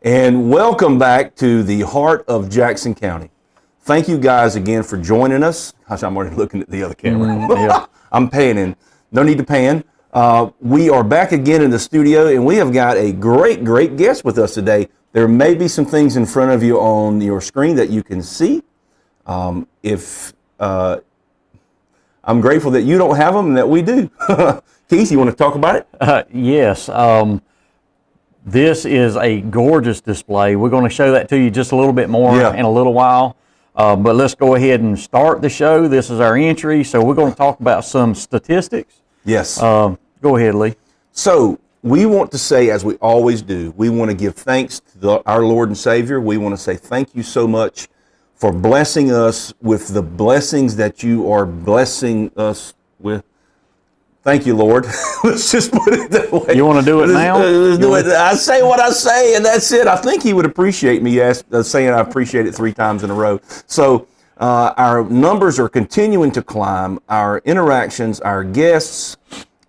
And welcome back to the heart of Jackson County. Thank you guys again for joining us. Gosh, I'm already looking at the other camera. Yeah. I'm panning. No need to pan. We are back again in the studio, and we have got a great guest with us today. There may be some things in front of you on your screen that you can see. I'm grateful that you don't have them and that we do. Keith, you want to talk about it? Yes. This is a gorgeous display. We're going to show that to you just a little bit more in a little while. But let's go ahead and start the show. This is our entry. So we're going to talk about some statistics. Yes. Go ahead, Lee. So we want to say, as we always do, we want to give thanks to our Lord and Savior. We want to say thank you so much for blessing us with the blessings that you are blessing us with. Thank you, Lord. Let's just put it that way. You want to do it now? Let's do it. I say what I say, and that's it. I think he would appreciate me saying I appreciate it 3 times in a row. So our numbers are continuing to climb. Our interactions, our guests,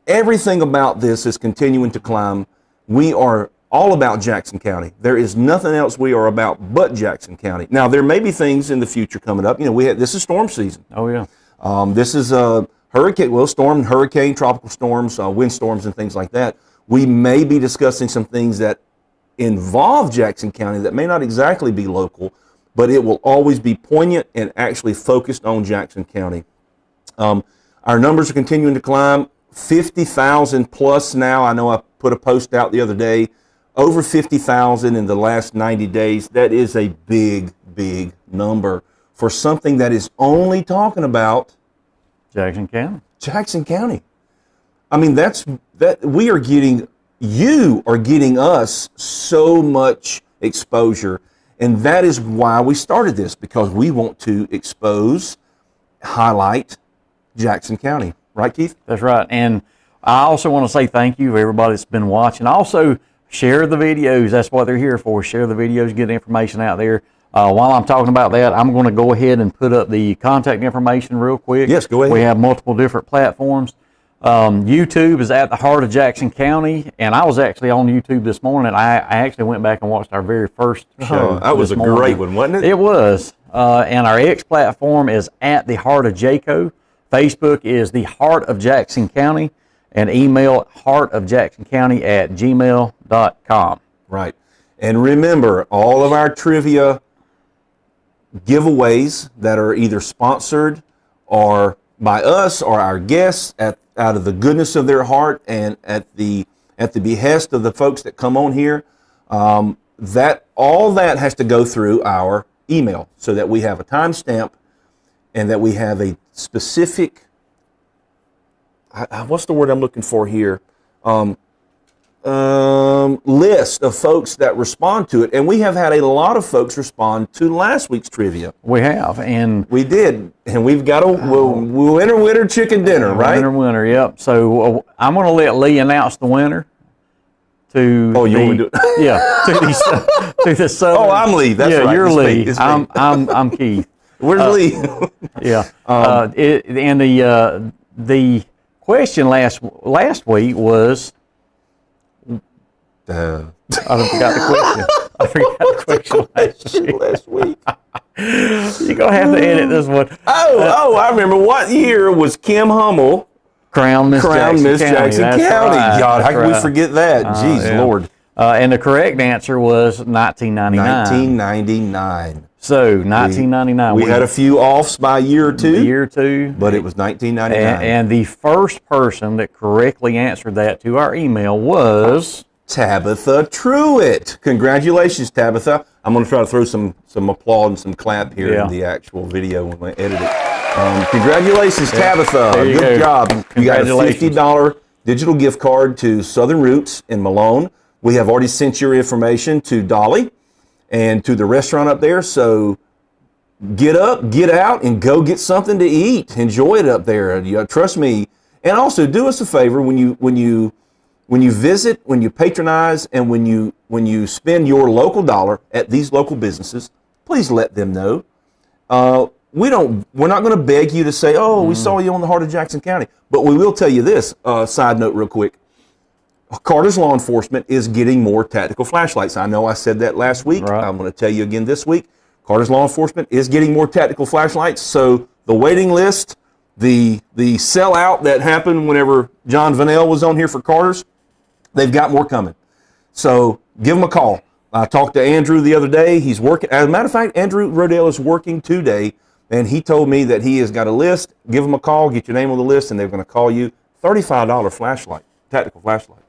everything about this is continuing to climb. We are all about Jackson County. There is nothing else we are about but Jackson County. Now, there may be things in the future coming up. You know, this is storm season. Oh, yeah. This is hurricane, tropical storms, windstorms, and things like that. We may be discussing some things that involve Jackson County that may not exactly be local, but it will always be poignant and actually focused on Jackson County. Our numbers are continuing to climb, 50,000 plus now. I know I put a post out the other day, over 50,000 in the last 90 days. That is a big number for something that is only talking about Jackson County. Jackson County. I mean, you are getting us so much exposure, and that is why we started this, because we want to highlight Jackson County. Right, Keith? That's right. And I also want to say thank you to everybody that's been watching. Also, share the videos. That's what they're here for. Share the videos, get the information out there. While I'm talking about that, I'm going to go ahead and put up the contact information real quick. Yes, go ahead. We have multiple different platforms. YouTube is at the heart of Jackson County, and I was actually on YouTube this morning. I actually went back and watched our very first show. That was a great one, wasn't it? It was. And our X platform is at the heart of JaCo. Facebook is the heart of Jackson County, and email heartofjacksoncounty@gmail.com. Right. And remember, all of our trivia giveaways that are either sponsored or by us or our guests out of the goodness of their heart and at the behest of the folks that come on here, that all that has to go through our email so that we have a timestamp and that we have a specific, what's the word I'm looking for here? List of folks that respond to it, and we have had a lot of folks respond to last week's trivia. We have, and we did, and we've got a winner chicken dinner, right? Winner, yep. So I'm going to let Lee announce the winner. You want to do it? Yeah, to the southern. Oh, I'm Lee. That's right. Yeah, you're Lee. I'm Keith. Where's Lee? Yeah. And the question last week was. I forgot the question. last week. You're going to have to edit this one. I remember. What year was Kim Hummel crowned Miss Jackson County? Right. God, how can we forget that? Jeez, yeah. Lord. And the correct answer was 1999. 1999. So, 1999. We had a few offs by a year or two. But it was 1999. And the first person that correctly answered that to our email was Tabatha Truitt. Congratulations, Tabatha. I'm going to try to throw some applaud and some clap here in the actual video when I edit it. Congratulations, Tabatha. Good job. You got a $50 digital gift card to Southern Roots in Malone. We have already sent your information to Dolly and to the restaurant up there. So get up, get out, and go get something to eat. Enjoy it up there. Trust me. And also, do us a favor when you visit, when you patronize, and when you spend your local dollar at these local businesses, please let them know. We're not going to beg you to say, oh, we saw you on the Heart of Jackson County. But we will tell you this, side note real quick. Carters Law Enforcement is getting more tactical flashlights. I know I said that last week. Right. I'm going to tell you again this week. Carters Law Enforcement is getting more tactical flashlights. So the waiting list, the sellout that happened whenever John Vannell was on here for Carters, they've got more coming. So give them a call. I talked to Andrew the other day. He's working. As a matter of fact, Andrew Rodale is working today, and he told me that he has got a list. Give them a call, get your name on the list, and they're going to call you. $35 flashlight, tactical flashlight.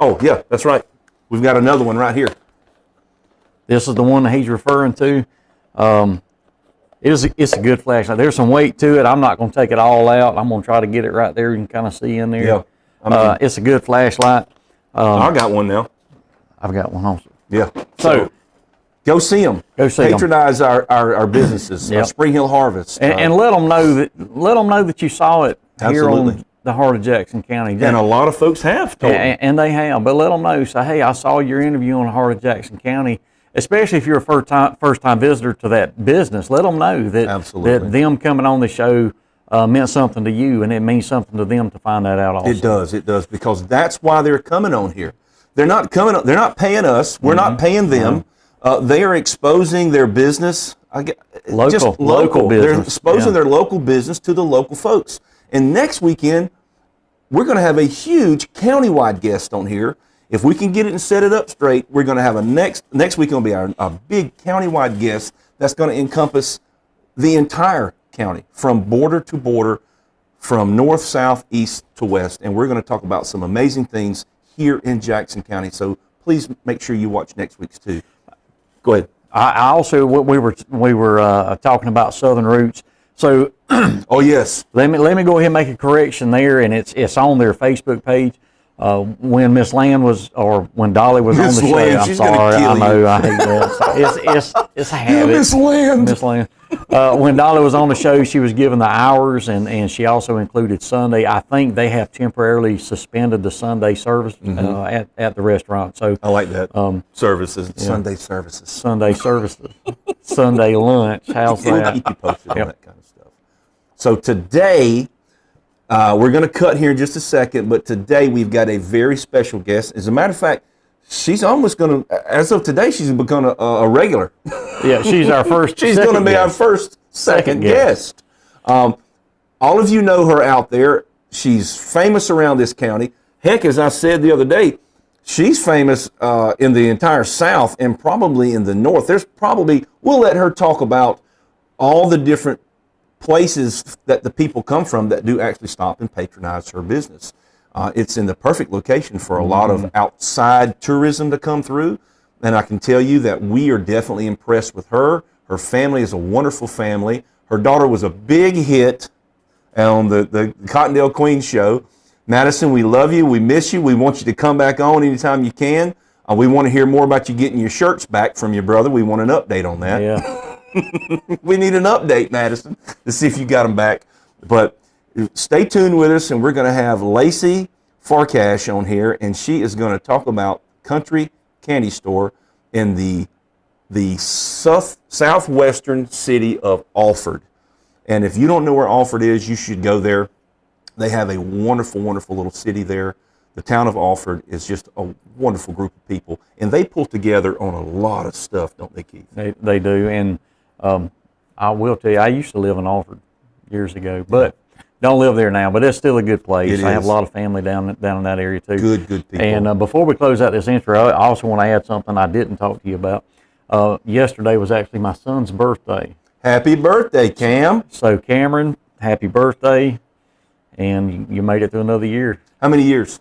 Oh, yeah, that's right. We've got another one right here. This is the one that he's referring to. It's a good flashlight. There's some weight to it. I'm not going to take it all out. I'm going to try to get it right there. You can kind of see in there. Yeah. I mean, it's a good flashlight. I got one now. I've got one also. Yeah. So go see them. Go see Patronize our businesses. Yep. Spring Hill Harvest. And let them know that you saw it here on the Heart of Jackson County. And a lot of folks have told me. And they have. But let them know. Say, hey, I saw your interview on the Heart of Jackson County. Especially if you're a first-time visitor to that business, let them know that them coming on the show meant something to you, and it means something to them to find that out also. It does, because that's why they're coming on here. They're not paying us. We're not paying them. They are exposing their business. Local business. They're exposing their local business to the local folks. And next weekend, we're going to have a huge countywide guest on here. If we can get it and set it up straight, we're going to have next week going to be a big countywide guest that's going to encompass the entire county from border to border, from north, south, east to west. And we're going to talk about some amazing things here in Jackson County. So please make sure you watch next week's too. Go ahead. I also, we were talking about Southern Roots. So, oh yes, let me go ahead and make a correction there, and it's on their Facebook page. When Miss Land when Dolly was on the show, I'm sorry, I know, I hate that. It's a habit. Miss Land. Miss Land. When Dolly was on the show, she was given the hours, and she also included Sunday. I think they have temporarily suspended the Sunday service at the restaurant. So I like that. Services, yeah. Sunday services. Sunday services. Sunday lunch. How's that? We'll keep you posted on that kind of stuff. So today, we're going to cut here in just a second, but today we've got a very special guest. As a matter of fact, she's almost going to, as of today, she's become a regular. Yeah, she's our first. She's going to be our first second guest. All of you know her out there. She's famous around this county. Heck, as I said the other day, she's famous in the entire South and probably in the North. We'll let her talk about all the different places that the people come from that do actually stop and patronize her business. It's in the perfect location for a lot of outside tourism to come through. And I can tell you that we are definitely impressed with her. Her family is a wonderful family. Her daughter was a big hit on the Cottondale Queen show. Madison, we love you. We miss you. We want you to come back on anytime you can. We want to hear more about you getting your shirts back from your brother. We want an update on that. Yeah. We need an update, Madison, to see if you got them back. But stay tuned with us, and we're going to have Lacy Farkash on here, and she is going to talk about Kountry Candy Store in the southwestern city of Alford. And if you don't know where Alford is, you should go there. They have a wonderful, wonderful little city there. The town of Alford is just a wonderful group of people, and they pull together on a lot of stuff, don't they, Keith? They do, and I will tell you, I used to live in Alford years ago, but don't live there now. But it's still a good place. I have a lot of family down in that area too. Good people. And before we close out this intro, I also want to add something I didn't talk to you about. Yesterday was actually my son's birthday. Happy birthday, Cam! So Cameron, happy birthday, and you made it through another year. How many years?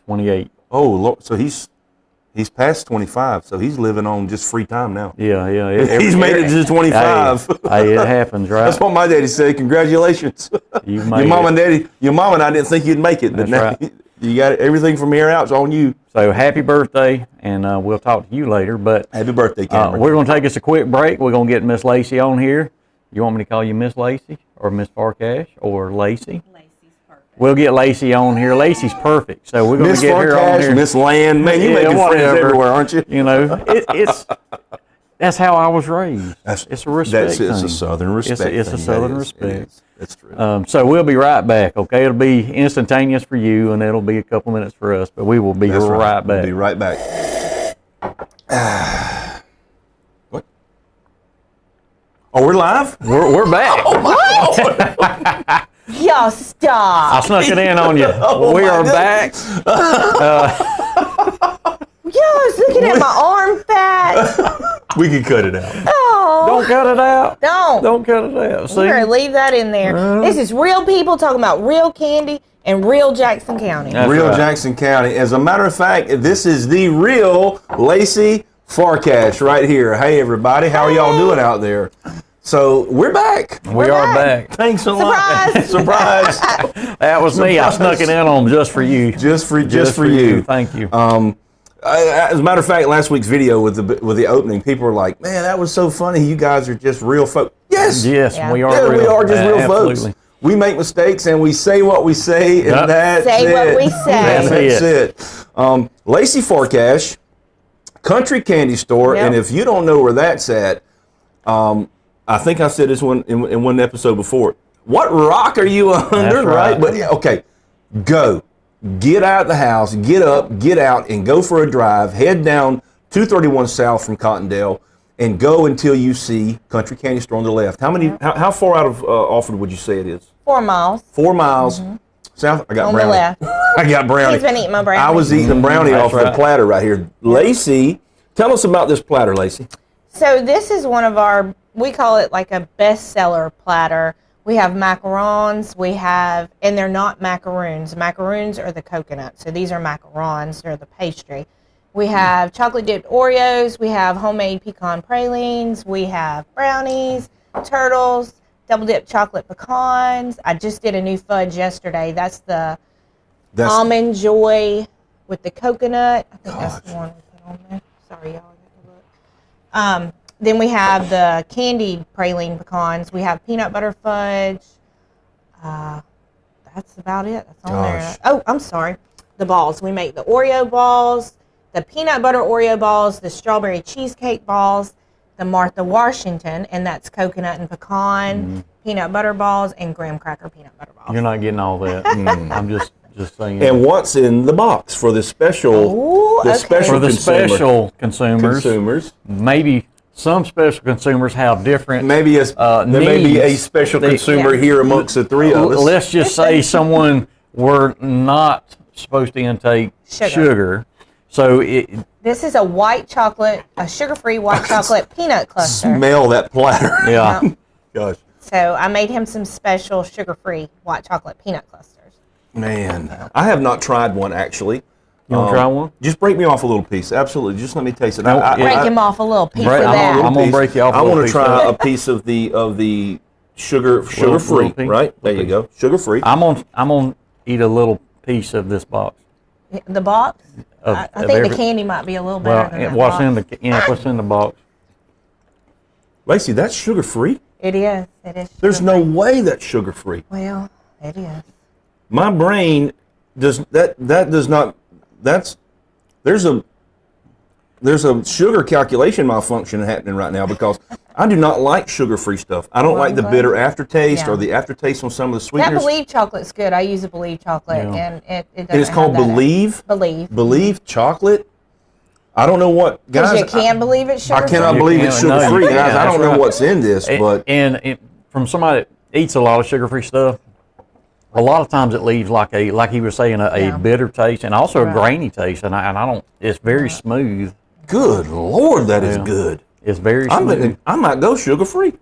28. Oh, Lord. So he's past 25, so he's living on just free time now. Yeah. He's made it to 25. Hey, it happens, right? That's what my daddy said. Congratulations. Your mom and I didn't think you'd make it, but now you got everything from here out. It's on you. So happy birthday, and we'll talk to you later. But happy birthday, Cameron. We're going to take us a quick break. We're going to get Miss Lacy on here. You want me to call you Miss Lacy or Miss Farkash or Lacy? Lacey's perfect. We'll get Lacy on here. Lacy's perfect, so we're going to Miss get her on here. Farkash, Miss Land, man, you Yeah, make your friends whatever. everywhere, aren't you? You know, it's that's how I was raised. It's a respect thing. It's a Southern respect. It's a Southern respect. That's true. So we'll be right back. Okay, it'll be instantaneous for you, and it'll be a couple minutes for us. But we will be right back. We'll be right back. What? Oh, we're live? We're back. Y'all stop. I snuck it in on you. We are back. Y'all was looking at my arm fat. We can cut it out. Oh. Don't cut it out. Don't cut it out. See? We're going to leave that in there. This is real people talking about real candy and real Jackson County. That's Real right. Jackson County. As a matter of fact, this is the real Lacy Farkash right here. Hey, everybody. How are y'all doing out there? So, we're back. We are back. Thanks a lot. Surprise. That was me. I snuck it in on just for you. Just for you. Thank you. As a matter of fact, last week's video with the opening, people were like, "Man, that was so funny. You guys are just real folks." Yes, Yes, Yeah. we are. yeah, real. we are just real Absolutely. folks. We make mistakes and we say what we say, and Yep. that's Say it. what we say. That's it. Lacy Farkash, Kountry Candy Store, Yep. and if you don't know where that's at, I think I said this one in one episode before. What rock are you under? That's right. But yeah, okay, go. Get out of the house, get up, get out, and go for a drive. Head down 231 South from Cottondale, and go until you see Kountry Candy Store on the left. How far out of Alford would you say it is? 4 miles. 4 miles south. I got On the brownie. left. I got brownie. He's been eating my brownie. I was eating a brownie That's off of the right. platter right here. Lacey, tell us about this platter, Lacey. So this is one of our, we call it like a bestseller platter. We have macarons, and they're not macaroons. Macaroons are the coconut. So these are macarons, they're the pastry. We have chocolate dipped Oreos, we have homemade pecan pralines, we have brownies, turtles, double dipped chocolate pecans. I just did a new fudge yesterday. That's the Almond Joy with the coconut. I think that's the one we put on there. Sorry, y'all. I got to look. Then we have the candied praline pecans. We have peanut butter fudge. That's about it. That's on there. Oh, I'm sorry. The balls. We make the Oreo balls, the peanut butter Oreo balls, the strawberry cheesecake balls, the Martha Washington, and that's coconut and pecan, peanut butter balls, and graham cracker peanut butter balls. You're not getting all that. I'm just saying. And what's in the box for the special? Ooh, okay. For the special consumers, maybe some special consumers have different. Maybe there may be a special consumer here amongst the three of us. Let's just say someone were not supposed to intake sugar. So this is a white chocolate, a sugar-free white chocolate peanut cluster. Smell that platter. Yeah. Gosh. So I made him some special sugar-free white chocolate peanut clusters. Man, I have not tried one actually. You want to try one? Just break me off a little piece. Absolutely. Just let me taste it. Break him off a little piece of that. I'm gonna break you off. I want to try a piece of the sugar-free. Right there, you go. Sugar-free. I'm gonna eat a little piece of this box. The box? I think the candy might be a little better than that box. What's in the box? Lacey, that's sugar-free? It is. It is. There's no way that's sugar-free. Well, it is. My brain does not. There's a sugar calculation malfunction happening right now because I do not like sugar-free stuff. I don't like the bitter aftertaste or the aftertaste on some of the sweeteners. That Believe chocolate's good. I use a Believe chocolate, and it doesn't. And it's called have that. Believe. Believe chocolate. I don't know what, guys. Because you can't believe it's sugar-free. I cannot believe it's sugar-free, guys. I don't know what's in this, but from somebody that eats a lot of sugar-free stuff, a lot of times it leaves like he was saying, a bitter taste and also a grainy taste, and I don't. It's very smooth. Good Lord, that is good. It's very smooth. I might go sugar-free.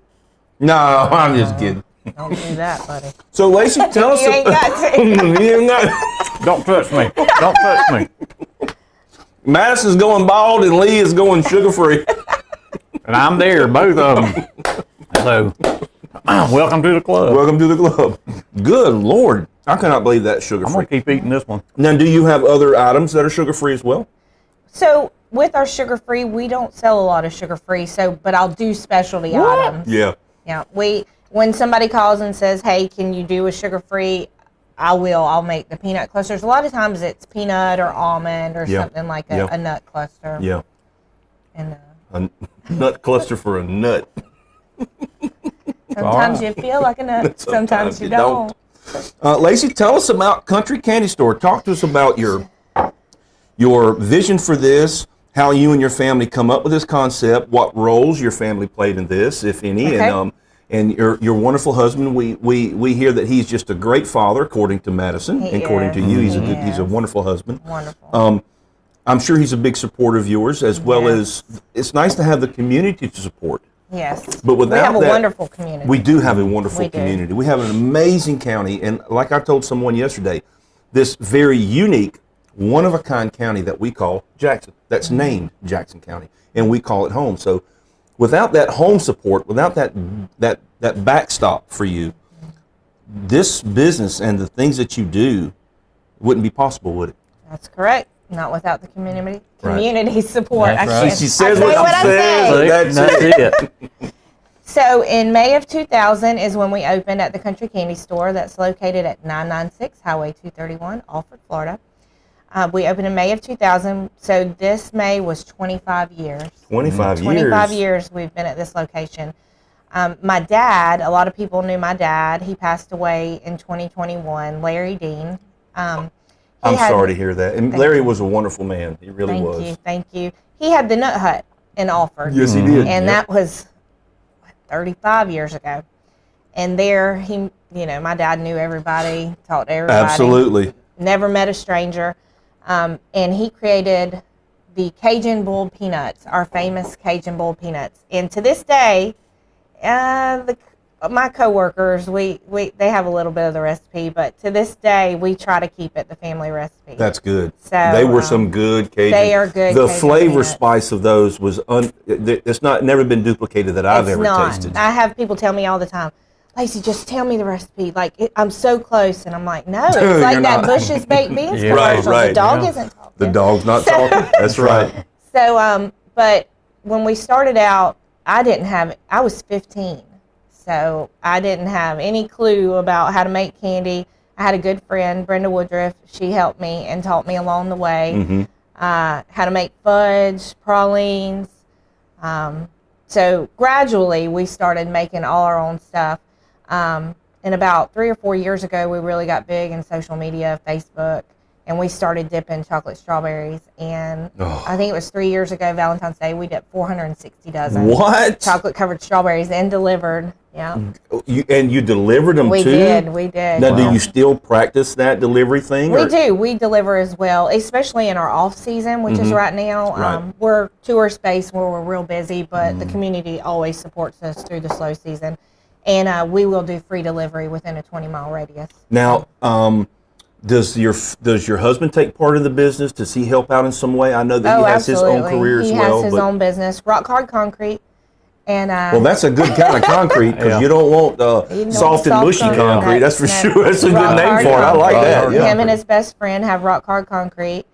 No, I'm just kidding. Don't do that, buddy. So, Lacey, tell us. You ain't got to. You ain't got. Don't touch me. Don't touch me. Madison's going bald and Lee is going sugar-free. And I'm there, both of them. So, welcome to the club. Welcome to the club. Good Lord. I cannot believe that's I'm sugar-free. going to keep eating this one. Now, do you have other items that are sugar-free as well? So, with our sugar-free, we don't sell a lot of sugar-free, but I'll do specialty items. Yeah. Yeah, when somebody calls and says, "Hey, can you do a sugar-free?" I'll make the peanut clusters. A lot of times it's peanut or almond or something like a nut cluster. Yeah. And a nut cluster for a nut. sometimes you feel like a nut. Sometimes you don't. Lacy, tell us about Kountry Candy Store. Talk to us about your vision for this, how you and your family come up with this concept, what roles your family played in this, if any, and your wonderful husband. We hear that he's just a great father, according to Madison, and according to you, he's a wonderful husband. Wonderful. I'm sure he's a big supporter of yours, as well as it's nice to have the community to support. Yes. But without we have a that, wonderful community. We do have a wonderful community. We have an amazing county, and like I told someone yesterday, this very unique, one-of-a-kind county that we call Jackson, that's named Jackson County, and we call it home. So without that home support, without that backstop for you, this business and the things that you do wouldn't be possible, would it? That's correct. Not without the community support. That's right. She says what I'm saying. That's it. So in May of 2000 is when we opened at the Kountry Candy Store that's located at 996 Highway 231, Alford, Florida. We opened in May of 2000, so this May was 25 years. 25 years. 25 years we've been at this location. My dad, a lot of people knew my dad. He passed away in 2021, Larry Dean. I'm sorry to hear that. And Larry was a wonderful man. He really was. Thank you. He had the Nut Hut in Alford. Yes, he did. And that was 35 years ago. And there, my dad knew everybody, talked to everybody. Absolutely. Never met a stranger. And he created the Cajun Boiled Peanuts, our famous Cajun Boiled Peanuts. And to this day, my coworkers, they have a little bit of the recipe, but to this day, we try to keep it the family recipe. That's good. So they were some good Cajun. They are good. The Cajun flavor peanuts. spice of those was it's never been duplicated that I've ever tasted. I have people tell me all the time, Lacy, just tell me the recipe. I'm so close, and I'm like, no, it's like that Bush's baked beans commercial. Right. The dog isn't talking. The dog's not talking. That's right. So, but when we started out, I was 15. So I didn't have any clue about how to make candy. I had a good friend, Brenda Woodruff. She helped me and taught me along the way how to make fudge, pralines. So gradually we started making all our own stuff. And about 3 or 4 years ago, we really got big in social media, Facebook, and we started dipping chocolate strawberries. And I think it was 3 years ago, Valentine's Day, we dipped 460 dozen. What? Chocolate-covered strawberries and delivered. Yeah. You delivered them we too? We did. Now, do you still practice that delivery thing? We do. We deliver as well, especially in our off season, which is right now. Right. We're tour space where we're real busy, but the community always supports us through the slow season. And we will do free delivery within a 20-mile radius. Now, does your husband take part of the business? Does he help out in some way? I know that he has his own career as well. He has his own business, Rock Hard Concrete. And, well, that's a good kind of concrete because you don't want soft and mushy concrete. That's for sure. That's a good name for it. I like that. Yeah. Him and his best friend have Rock Hard Concrete.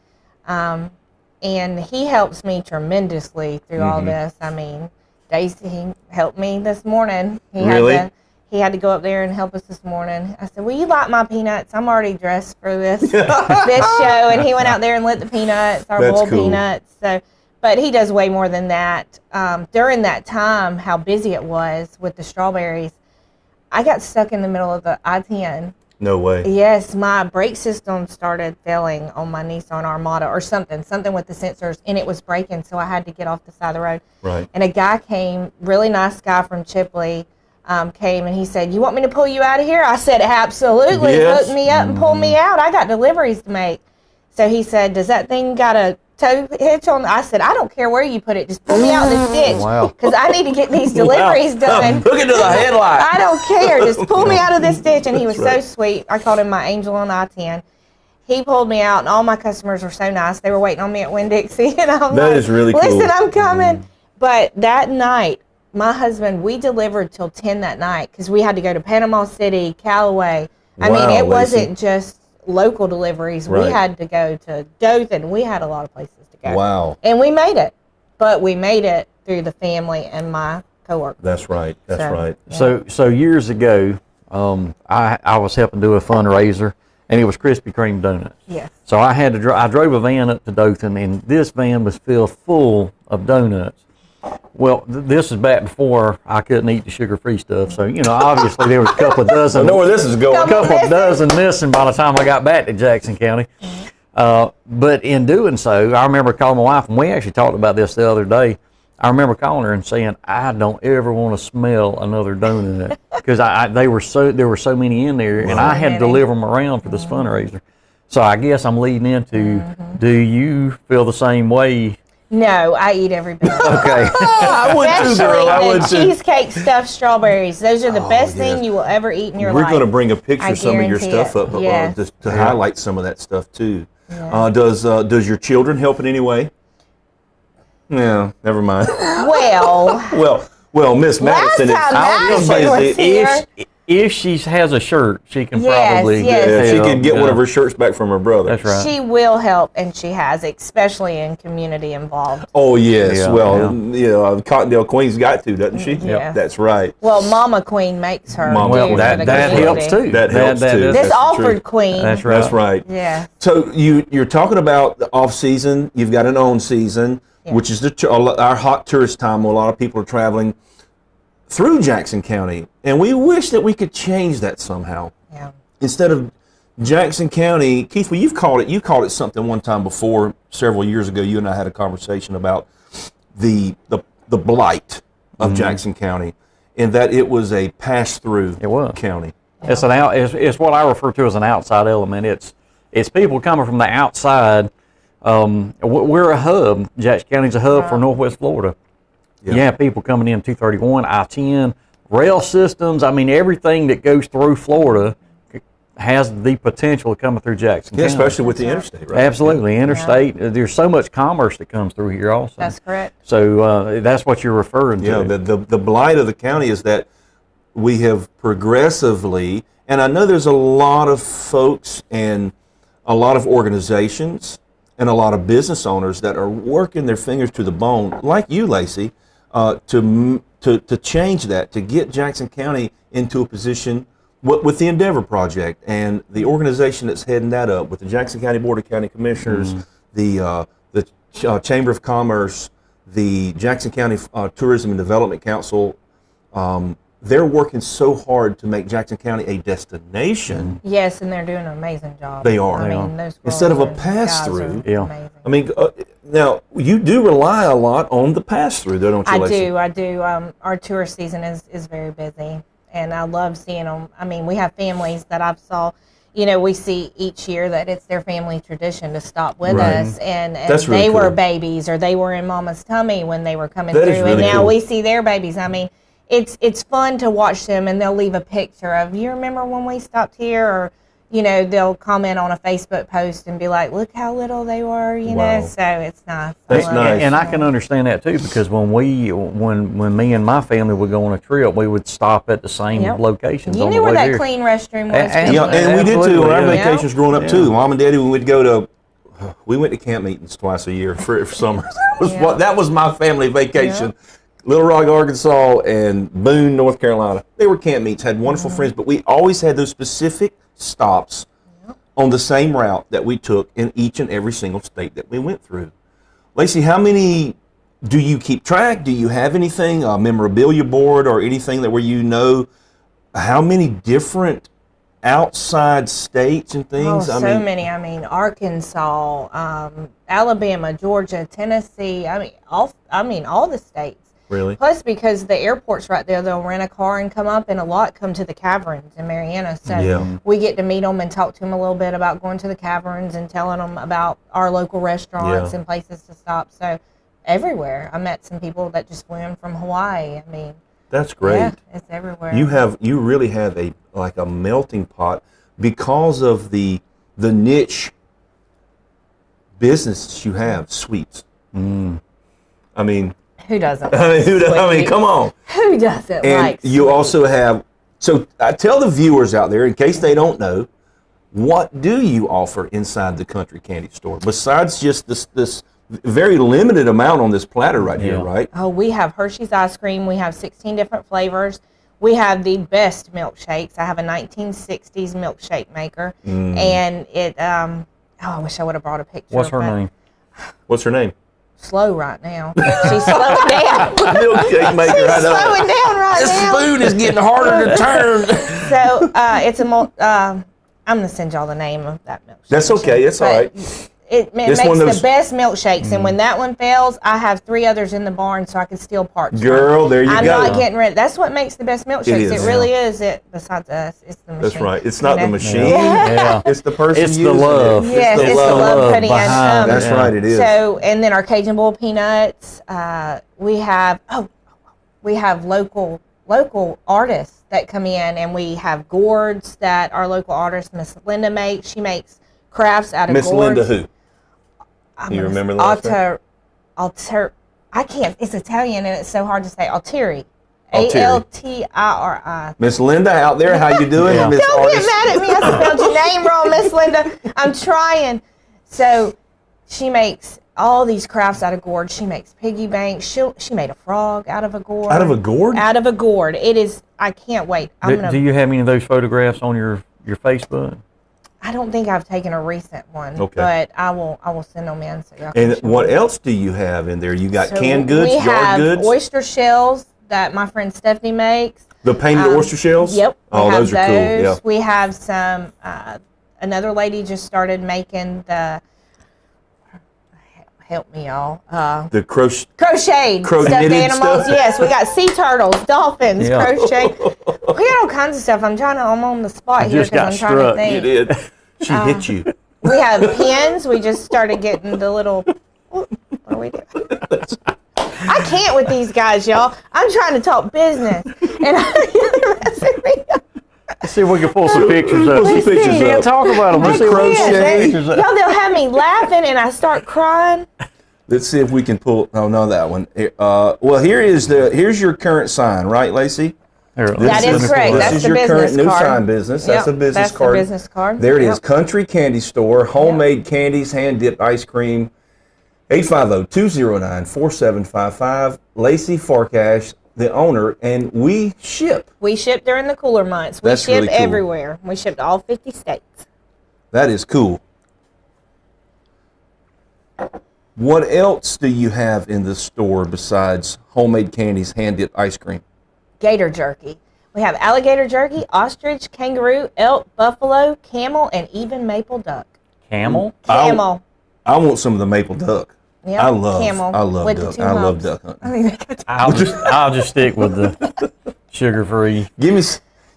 And he helps me tremendously through all this. I mean, Stacey helped me this morning. He had to go up there and help us this morning. I said, will you light my peanuts? I'm already dressed for this this show. And he went out there and lit the peanuts, our boiled peanuts. So, but he does way more than that. During that time, how busy it was with the strawberries, I got stuck in the middle of the I-10. No way. Yes, my brake system started failing on my Nissan Armada or something with the sensors, and it was breaking, so I had to get off the side of the road. Right. And a guy came, really nice guy from Chipley, came and he said, you want me to pull you out of here? I said, absolutely. Yes. Hook me up and pull me out. I got deliveries to make. So he said, does that thing got a tow hitch on? I said, I don't care where you put it. Just pull me out this ditch. Wow. Because I need to get these deliveries done. Hook it to the headlight. I don't care. Just pull me out of this ditch. And he was so sweet. I called him my angel on I-10. He pulled me out, and all my customers were so nice. They were waiting on me at Winn-Dixie. And I'm That is really cool. Listen, I'm coming. But that night, my husband, we delivered till 10 that night because we had to go to Panama City, Callaway. I mean, it wasn't just local deliveries. Right. We had to go to Dothan. We had a lot of places to go. Wow. And we made it. But we made it through the family and my coworkers. That's right. That's right. Yeah. So years ago, I was helping do a fundraiser, and it was Krispy Kreme donuts. Yes. So I had to I drove a van up to Dothan, and this van was filled full of donuts. Well, this is back before I couldn't eat the sugar-free stuff. So, you know, obviously there was a couple of dozen. I know where this is going. A couple of dozen missing by the time I got back to Jackson County. But in doing so, I remember calling my wife, and we actually talked about this the other day. I remember calling her and saying, I don't ever want to smell another donut, because there were so many in there, and I had to deliver them around for this fundraiser. So I guess I'm leading into, do you feel the same way? No, I eat every bit. Okay. I would too, girl. I would too. Cheesecake stuffed strawberries. Those are the best thing you will ever eat in your life. We're going to bring a picture of some of your stuff up Yes. to highlight some of that stuff too. Yeah. Does your children help in any way? No, never mind. Well, Miss Madison If she has a shirt, she can probably she can get one of her shirts back from her brother. That's right. She will help, and she has, especially in community involved. Oh yes, Yeah, Cottondale Queen's got to, doesn't she? Yeah. That's right. Well, Mama Queen makes her. Well, that helps too. That helps too. This Alford Queen. That's right. That's right. Yeah. So you're talking about the off season. You've got an on season, which is our hot tourist time. Where a lot of people are traveling through Jackson County, and we wish that we could change that somehow. Yeah. Instead of Jackson County, Keith, well, you called it something one time before, several years ago. You and I had a conversation about the blight of Jackson County, and that it was a pass-through county. It's it's what I refer to as an outside element. It's people coming from the outside. We're a hub. Jackson County's a hub for Northwest Florida. Yeah. You have people coming in 231, I-10, rail systems. I mean, everything that goes through Florida has the potential of coming through Jackson County. Especially with the interstate, right? Absolutely. Interstate. There's so much commerce that comes through here also. That's correct. So that's what you're referring to. Yeah, the blight of the county is that we have progressively, and I know there's a lot of folks and a lot of organizations and a lot of business owners that are working their fingers to the bone, like you, Lacy, to change that, to get Jackson County into a position with the Endeavor Project and the organization that's heading that up, with the Jackson County Board of County Commissioners, the Chamber of Commerce, the Jackson County Tourism and Development Council. They're working so hard to make Jackson County a destination. Yes, and they're doing an amazing job. They are. I mean, those instead of a guys pass-through. are amazing. I mean, now you do rely a lot on the pass-through, though, don't you, Lacy? I do. Our tourist season is very busy, and I love seeing them. I mean, we have families that I've saw. You know, we see each year that it's their family tradition to stop with us, and they were babies, or they were in Mama's tummy when they were coming through, and now we see their babies. I mean, it's fun to watch them, and they'll leave a picture of, you remember when we stopped here, or they'll comment on a Facebook post and be like, look how little they were, you know. So it's nice. That's nice. And I can understand that too, because when me and my family would go on a trip, we would stop at the same locations. You knew where that clean restroom was. And we did too on our vacations growing up too. Mom and Daddy, we went to camp meetings twice a year for summer. That was my family vacation. Little Rock, Arkansas, and Boone, North Carolina. They were camp meets, had wonderful friends, but we always had those specific stops on the same route that we took in each and every single state that we went through. Lacy, how many do you keep track? Do you have anything, a memorabilia board or anything that where you know how many different outside states and things? Oh, many. I mean, Arkansas, Alabama, Georgia, Tennessee. All the states. Really? Plus, because the airport's right there, they'll rent a car and come up, and a lot come to the caverns in Marietta. So we get to meet them and talk to them a little bit about going to the caverns and telling them about our local restaurants and places to stop. So everywhere. I met some people that just flew in from Hawaii. I mean, that's great. Yeah, it's everywhere. You really have a melting pot because of the niche business you have. Sweets. I mean. Who doesn't? Come on. Who doesn't like sweets? You also have, so I tell the viewers out there, in case they don't know, what do you offer inside the Kountry Candy Store? Besides just this very limited amount on this platter right here, right? Oh, we have Hershey's ice cream. We have 16 different flavors. We have the best milkshakes. I have a 1960s milkshake maker, and it. Oh, I wish I would have brought a picture. What's her name? What's her name? Slow right now. She's slowing down. Milkshake maker. She's slowing down right this now. spoon is getting harder to turn. So it's a. I'm gonna send y'all the name of that milkshake. That's okay. It's all right. It makes the best milkshakes, and when that one fails, I have 3 others in the barn, so I can steal parts. Girl, there you go. I'm not getting rid of. That's what makes the best milkshakes. It really is. Besides us, it's the machine. That's right. It's not the machine. Yeah. It's the person. It's the love. Yes, it's the love putting in. That's right. It is. So, and then our Cajun Bowl peanuts. We have local artists that come in, and we have gourds that our local artist Miss Linda makes. She makes crafts out of gourds. Miss Linda who? You remember that? I can't. It's Italian and it's so hard to say. Altieri. Altieri. Altiri. Miss Linda out there, how you doing? Yeah. Miss Don't Artist? get mad at me. I spelled your name wrong, Miss Linda. I'm trying. So she makes all these crafts out of gourd. She makes piggy banks. She made a frog out of a gourd. Out of a gourd? Out of a gourd. It is. I can't wait. Do you have any of those photographs on your Facebook? I don't think I've taken a recent one, Okay. but I will send them in. So y'all And can what else do you have in there? You got canned goods, we yard have goods? oyster shells that my friend Stephanie makes. The painted oyster shells? Yep. Oh, those are cool. Yeah. We have some, another lady just started making the, help me y'all. The crocheted Stuffed animals. stuff? Yes, we got sea turtles, dolphins, Yeah. crochet. We got all kinds of stuff. I'm on the spot here just because got I'm trying to struck. think. You did. She hit you. We have pins. We just started getting the little. What are we doing? I can't with these guys, y'all. I'm trying to talk business, and they're messing me up. Let's see if we can pull some pictures up. Let's see. Can't talk about them. Let's see if we can pull some pictures up. Y'all, they'll have me laughing, and I start crying. Let's see if we can pull. Oh, no, that one. Well, here's your current sign, right, Lacey? That is correct. That's This is the your business current new card. sign business. That's Yep, a business that's card. the business card. There it is. Yep. Country Candy Store, homemade candies, hand-dipped ice cream. 850-209-4755. Lacy Farkash, the owner, and we ship. We ship during the cooler months. We That's ship really cool. everywhere. We ship to all 50 states. That is cool. What else do you have in the store besides homemade candies, hand-dipped ice cream? Gator jerky. We have alligator jerky, ostrich, kangaroo, elk, buffalo, camel, and even maple duck. Camel? Camel. I want some of the maple duck. Yep, I love camel with the duck. 2 I love humps. duck hunting. I mean, I'll just stick with the sugar-free. Give me.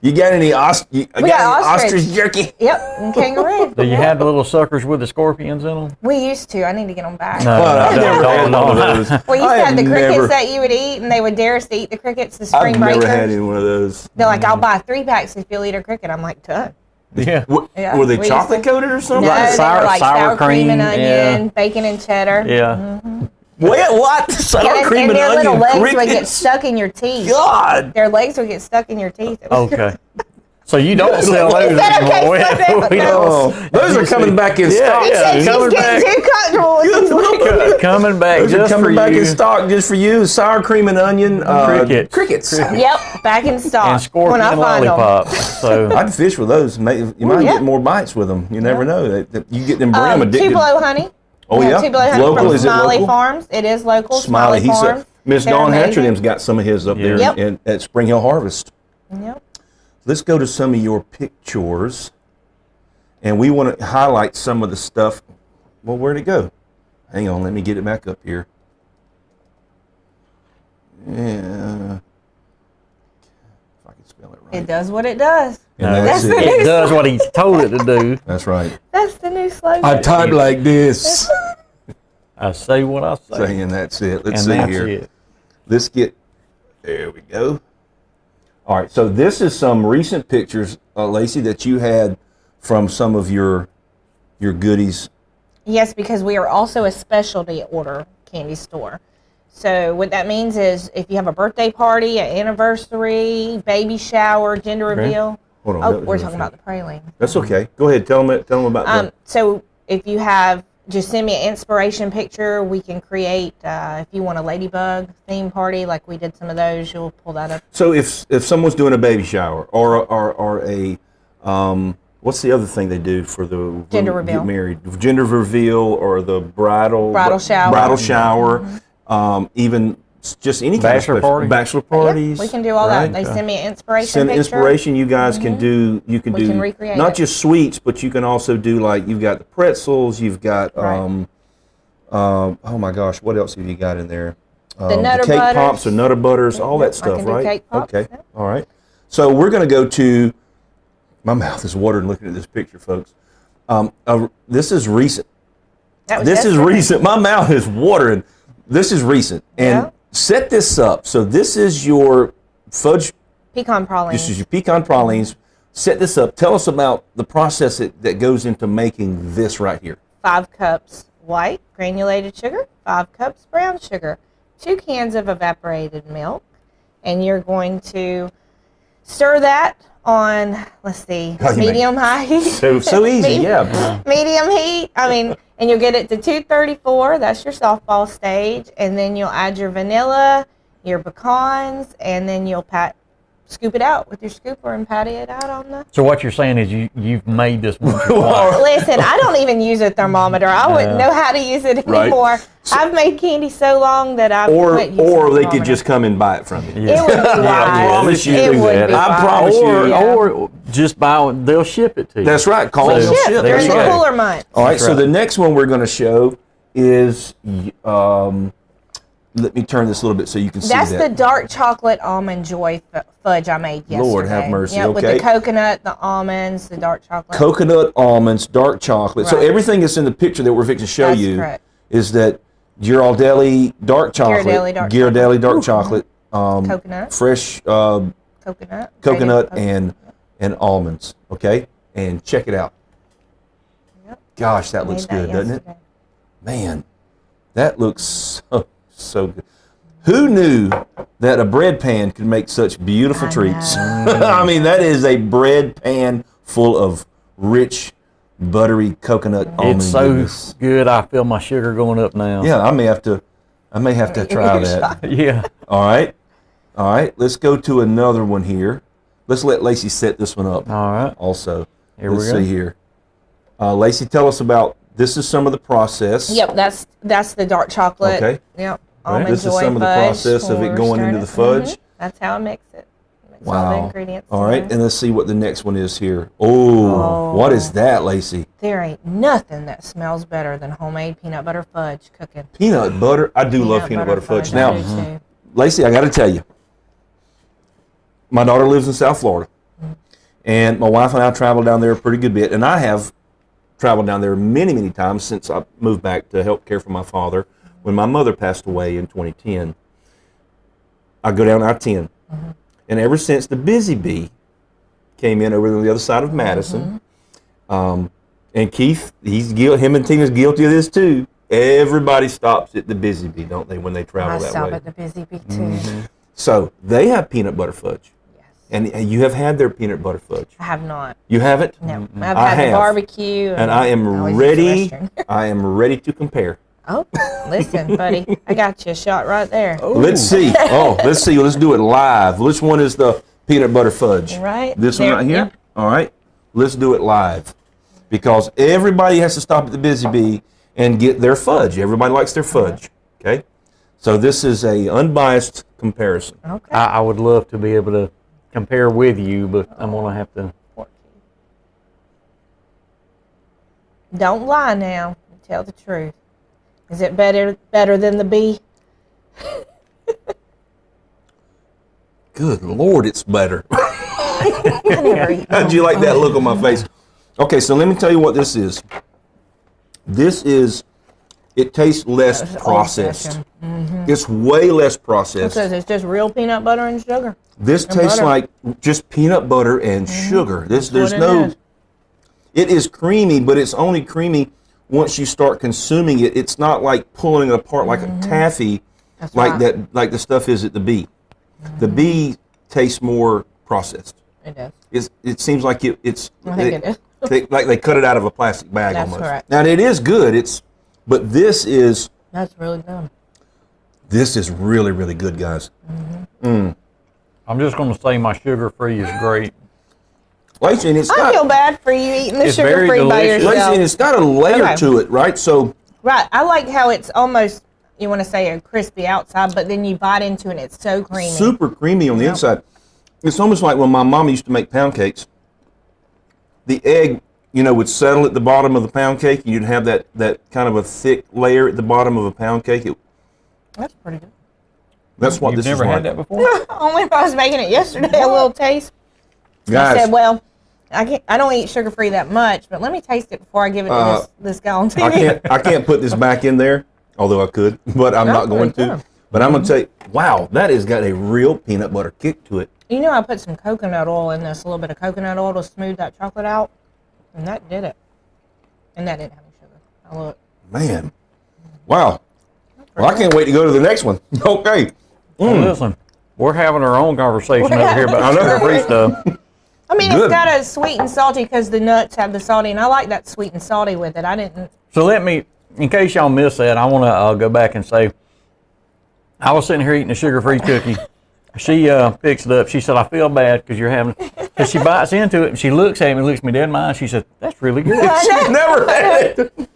You got any We got ostrich jerky? Yep, and kangaroo. Do you have the little suckers with the scorpions in them? We used to. I need to get them back. I've never had one of those. We used I to have the crickets never- that you would eat, and they would dare us to eat the crickets, the spring I've breakers. never had any one of those. They're like, I'll buy 3 packs if you'll eat a cricket. I'm like, done. Yeah. Yeah, Were they we used chocolate to- coated or something? No, Like they sour- were like sour cream and cream, onion, yeah. bacon and cheddar. Yeah. What? Sour cream and and their little onion legs would get crickets? stuck in your teeth. God. Their legs would get stuck in your teeth. It was Okay. So you don't sell those Is that okay? anymore. We Oh, don't. those are coming back in stock. He said she's coming getting back. too comfortable with these. Coming back Those are just for coming back you. in stock just for you. Sour cream and onion. Crickets. Yep, back in stock. And scorpion when I find them. lollipops. So I'd fish with those. You might yeah. get more bites with them. You never know. You get them brim addicted. Tupelo honey. Oh, We have yeah? Tupelo honey Local? from Is it Smiley local? Farms. It is local. Smiley. He Farms. said Miss They're Dawn amazing. Hatcherdam's got some of his up there Yep. at Spring Hill Harvest. Yep. Let's go to some of your pictures. And we want to highlight some of the stuff. Well, where'd it go? Hang on, let me get it back up here. Yeah. If I can spell it right. It does what it does. And that's That's it. it does what he told it to do. That's right. That's the new slogan. I type like this. I say what I say. Saying that's it. Let's And see that's here. it. Let's get, there we go. All right, so this is some recent pictures, Lacy, that you had from some of your goodies. Yes, because we are also a specialty order candy store. So what that means is if you have a birthday party, an anniversary, baby shower, gender reveal. Hold on. Oh, we're talking about the praline. That's okay. Go ahead. Tell them about that. So if you have just send me an inspiration picture. We can create, if you want a ladybug theme party, like we did some of those, you'll pull that up. So if someone's doing a baby shower or a what's the other thing they do for the Gender reveal. Get married, gender reveal, or the bridal shower, even just any kind of bachelor parties. Yeah, we can do all that. They send me an inspiration picture. Inspiration. You guys can do. You can do recreate not just sweets, but you can also do, like, you've got the pretzels. You've got oh my gosh, what else have you got in there? The Nutter cake Butters. pops or Nutter Butters, all that stuff, I can do right? cake pops, okay, all right. So we're going to go to. My mouth is watering looking at this picture, folks. This is recent. This is recent. My mouth is watering. This is recent. And set this up. So this is your fudge. Pecan pralines. This is your pecan pralines. Set this up. Tell us about the process that goes into making this right here. 5 cups white granulated sugar, 5 cups brown sugar, 2 cans of evaporated milk, and you're going to stir that on, let's see, medium-high heat. So easy, yeah. Medium heat. I mean, and you'll get it to 234. That's your softball stage. And then you'll add your vanilla, your pecans, and then you'll scoop it out with your scooper and patty it out on the... So what you're saying is you've made this one. Listen, I don't even use a thermometer. I wouldn't know how to use it anymore. Right. So, I've made candy so long that I've quit using Or they could just come and buy it from you. Yeah. It would be wise. I promise you. Or just buy it, they'll ship it to you. That's right. Call it, they'll ship. During the cooler months. All right, so the next one we're going to show is... let me turn this a little bit so you can see that. That's the dark chocolate almond joy fudge I made yesterday. Lord have mercy. Yep, with the coconut, the almonds, the dark chocolate. Coconut, almonds, dark chocolate. Right. So everything that's in the picture that we're fixing to show is that Ghirardelli dark chocolate, Ghirardelli dark chocolate, coconut, fresh coconut and almonds. Okay, and check it out. Yep. Gosh, that looks good, doesn't it? Man, that looks so good. Who knew that a bread pan could make such beautiful treats? I mean, that is a bread pan full of rich, buttery coconut almond It's so goodness. Good. I feel my sugar going up now. Yeah, I may have to try that. Yeah. All right. Let's go to another one here. Let's let Lacy set this one up. All right. Also, here we go. Let's see here. Lacy, tell us about. This is some of the process. Yep, that's the dark chocolate. Okay. Yep. Almond this is some of the process of it going into the fudge. That's how I mix it. Mix all the ingredients. All right, and let's see what the next one is here. Oh, what is that, Lacy? There ain't nothing that smells better than homemade peanut butter fudge cooking. Peanut butter? I do love peanut butter fudge. Now, Lacy, I got to tell you, my daughter lives in South Florida, and my wife and I travel down there a pretty good bit, and I have traveled down there many, many times since I moved back to help care for my father when my mother passed away in 2010. I go down I-10. And ever since the Busy Bee came in over on the other side of Madison, and Keith, him and Tina's guilty of this too. Everybody stops at the Busy Bee, don't they, when they travel that way? I stop at the Busy Bee too. So they have peanut butter fudge. And you have had their peanut butter fudge. I have not. You haven't? No. I've had the barbecue. And I am ready. I am ready to compare. Oh, listen, buddy. I got you a shot right there. Ooh. Let's see. Let's see. Let's do it live. Which one is the peanut butter fudge? Right. This one right here? Yep. All right. Let's do it live. Because everybody has to stop at the Busy Bee and get their fudge. Everybody likes their fudge. Okay? So this is a unbiased comparison. Okay. I would love to be able to compare with you, but I'm going to have to. Don't lie now. Tell the truth. Is it better than the bee? Good Lord, it's better. How'd you like that look on my face? Okay, so let me tell you what this is. It tastes less processed. It's way less processed. It says it's just real peanut butter and sugar. This tastes like just peanut butter and sugar. It is creamy, but it's only creamy once you start consuming it. It's not like pulling it apart like a taffy, like the stuff is at the Bee. The Bee tastes more processed. It does. It seems like it's I think it is. like they cut it out of a plastic bag almost. Correct. Now it is good. It's But this is That's really good. really, really good, guys. I'm just going to say my sugar-free is great. Lacey, and I feel bad for you eating the It's very sugar-free by delicious. yourself. Lacey, and it's got a layer Okay. to it, right? So Right. I like how it's almost, you want to say a crispy outside, but then you bite into it and it's so creamy. super creamy on the inside. It's almost like when my mom used to make pound cakes. The egg, you know, would settle at the bottom of the pound cake, and you'd have that kind of a thick layer at the bottom of a pound cake. That's pretty good. That's what You've this is never like. had that before? Only if I was making it yesterday, a little taste. I Guys, said, well, I don't eat sugar-free that much, but let me taste it before I give it to this guy on TV. I can't put this back in there, although I could, but I'm not going pretty to. good. But I'm going to tell you, wow, that has got a real peanut butter kick to it. You know, I put some coconut oil in this, a little bit of coconut oil to smooth that chocolate out, and that did it. And that didn't have any sugar. I love it. Man, wow. Well, I can't wait to go to the next one. Okay. Hey, listen, we're having our own conversation over here about I know. sugar-free stuff. I mean, Good. it's got a sweet and salty because the nuts have the salty, and I like that sweet and salty with it. I didn't. So let me, in case y'all missed that, I want to go back and say, I was sitting here eating a sugar-free cookie. She picks it up. She said, I feel bad because you're having, because she bites into it and she looks at me, looks me dead in my eyes. She said, that's really good. She's never had it.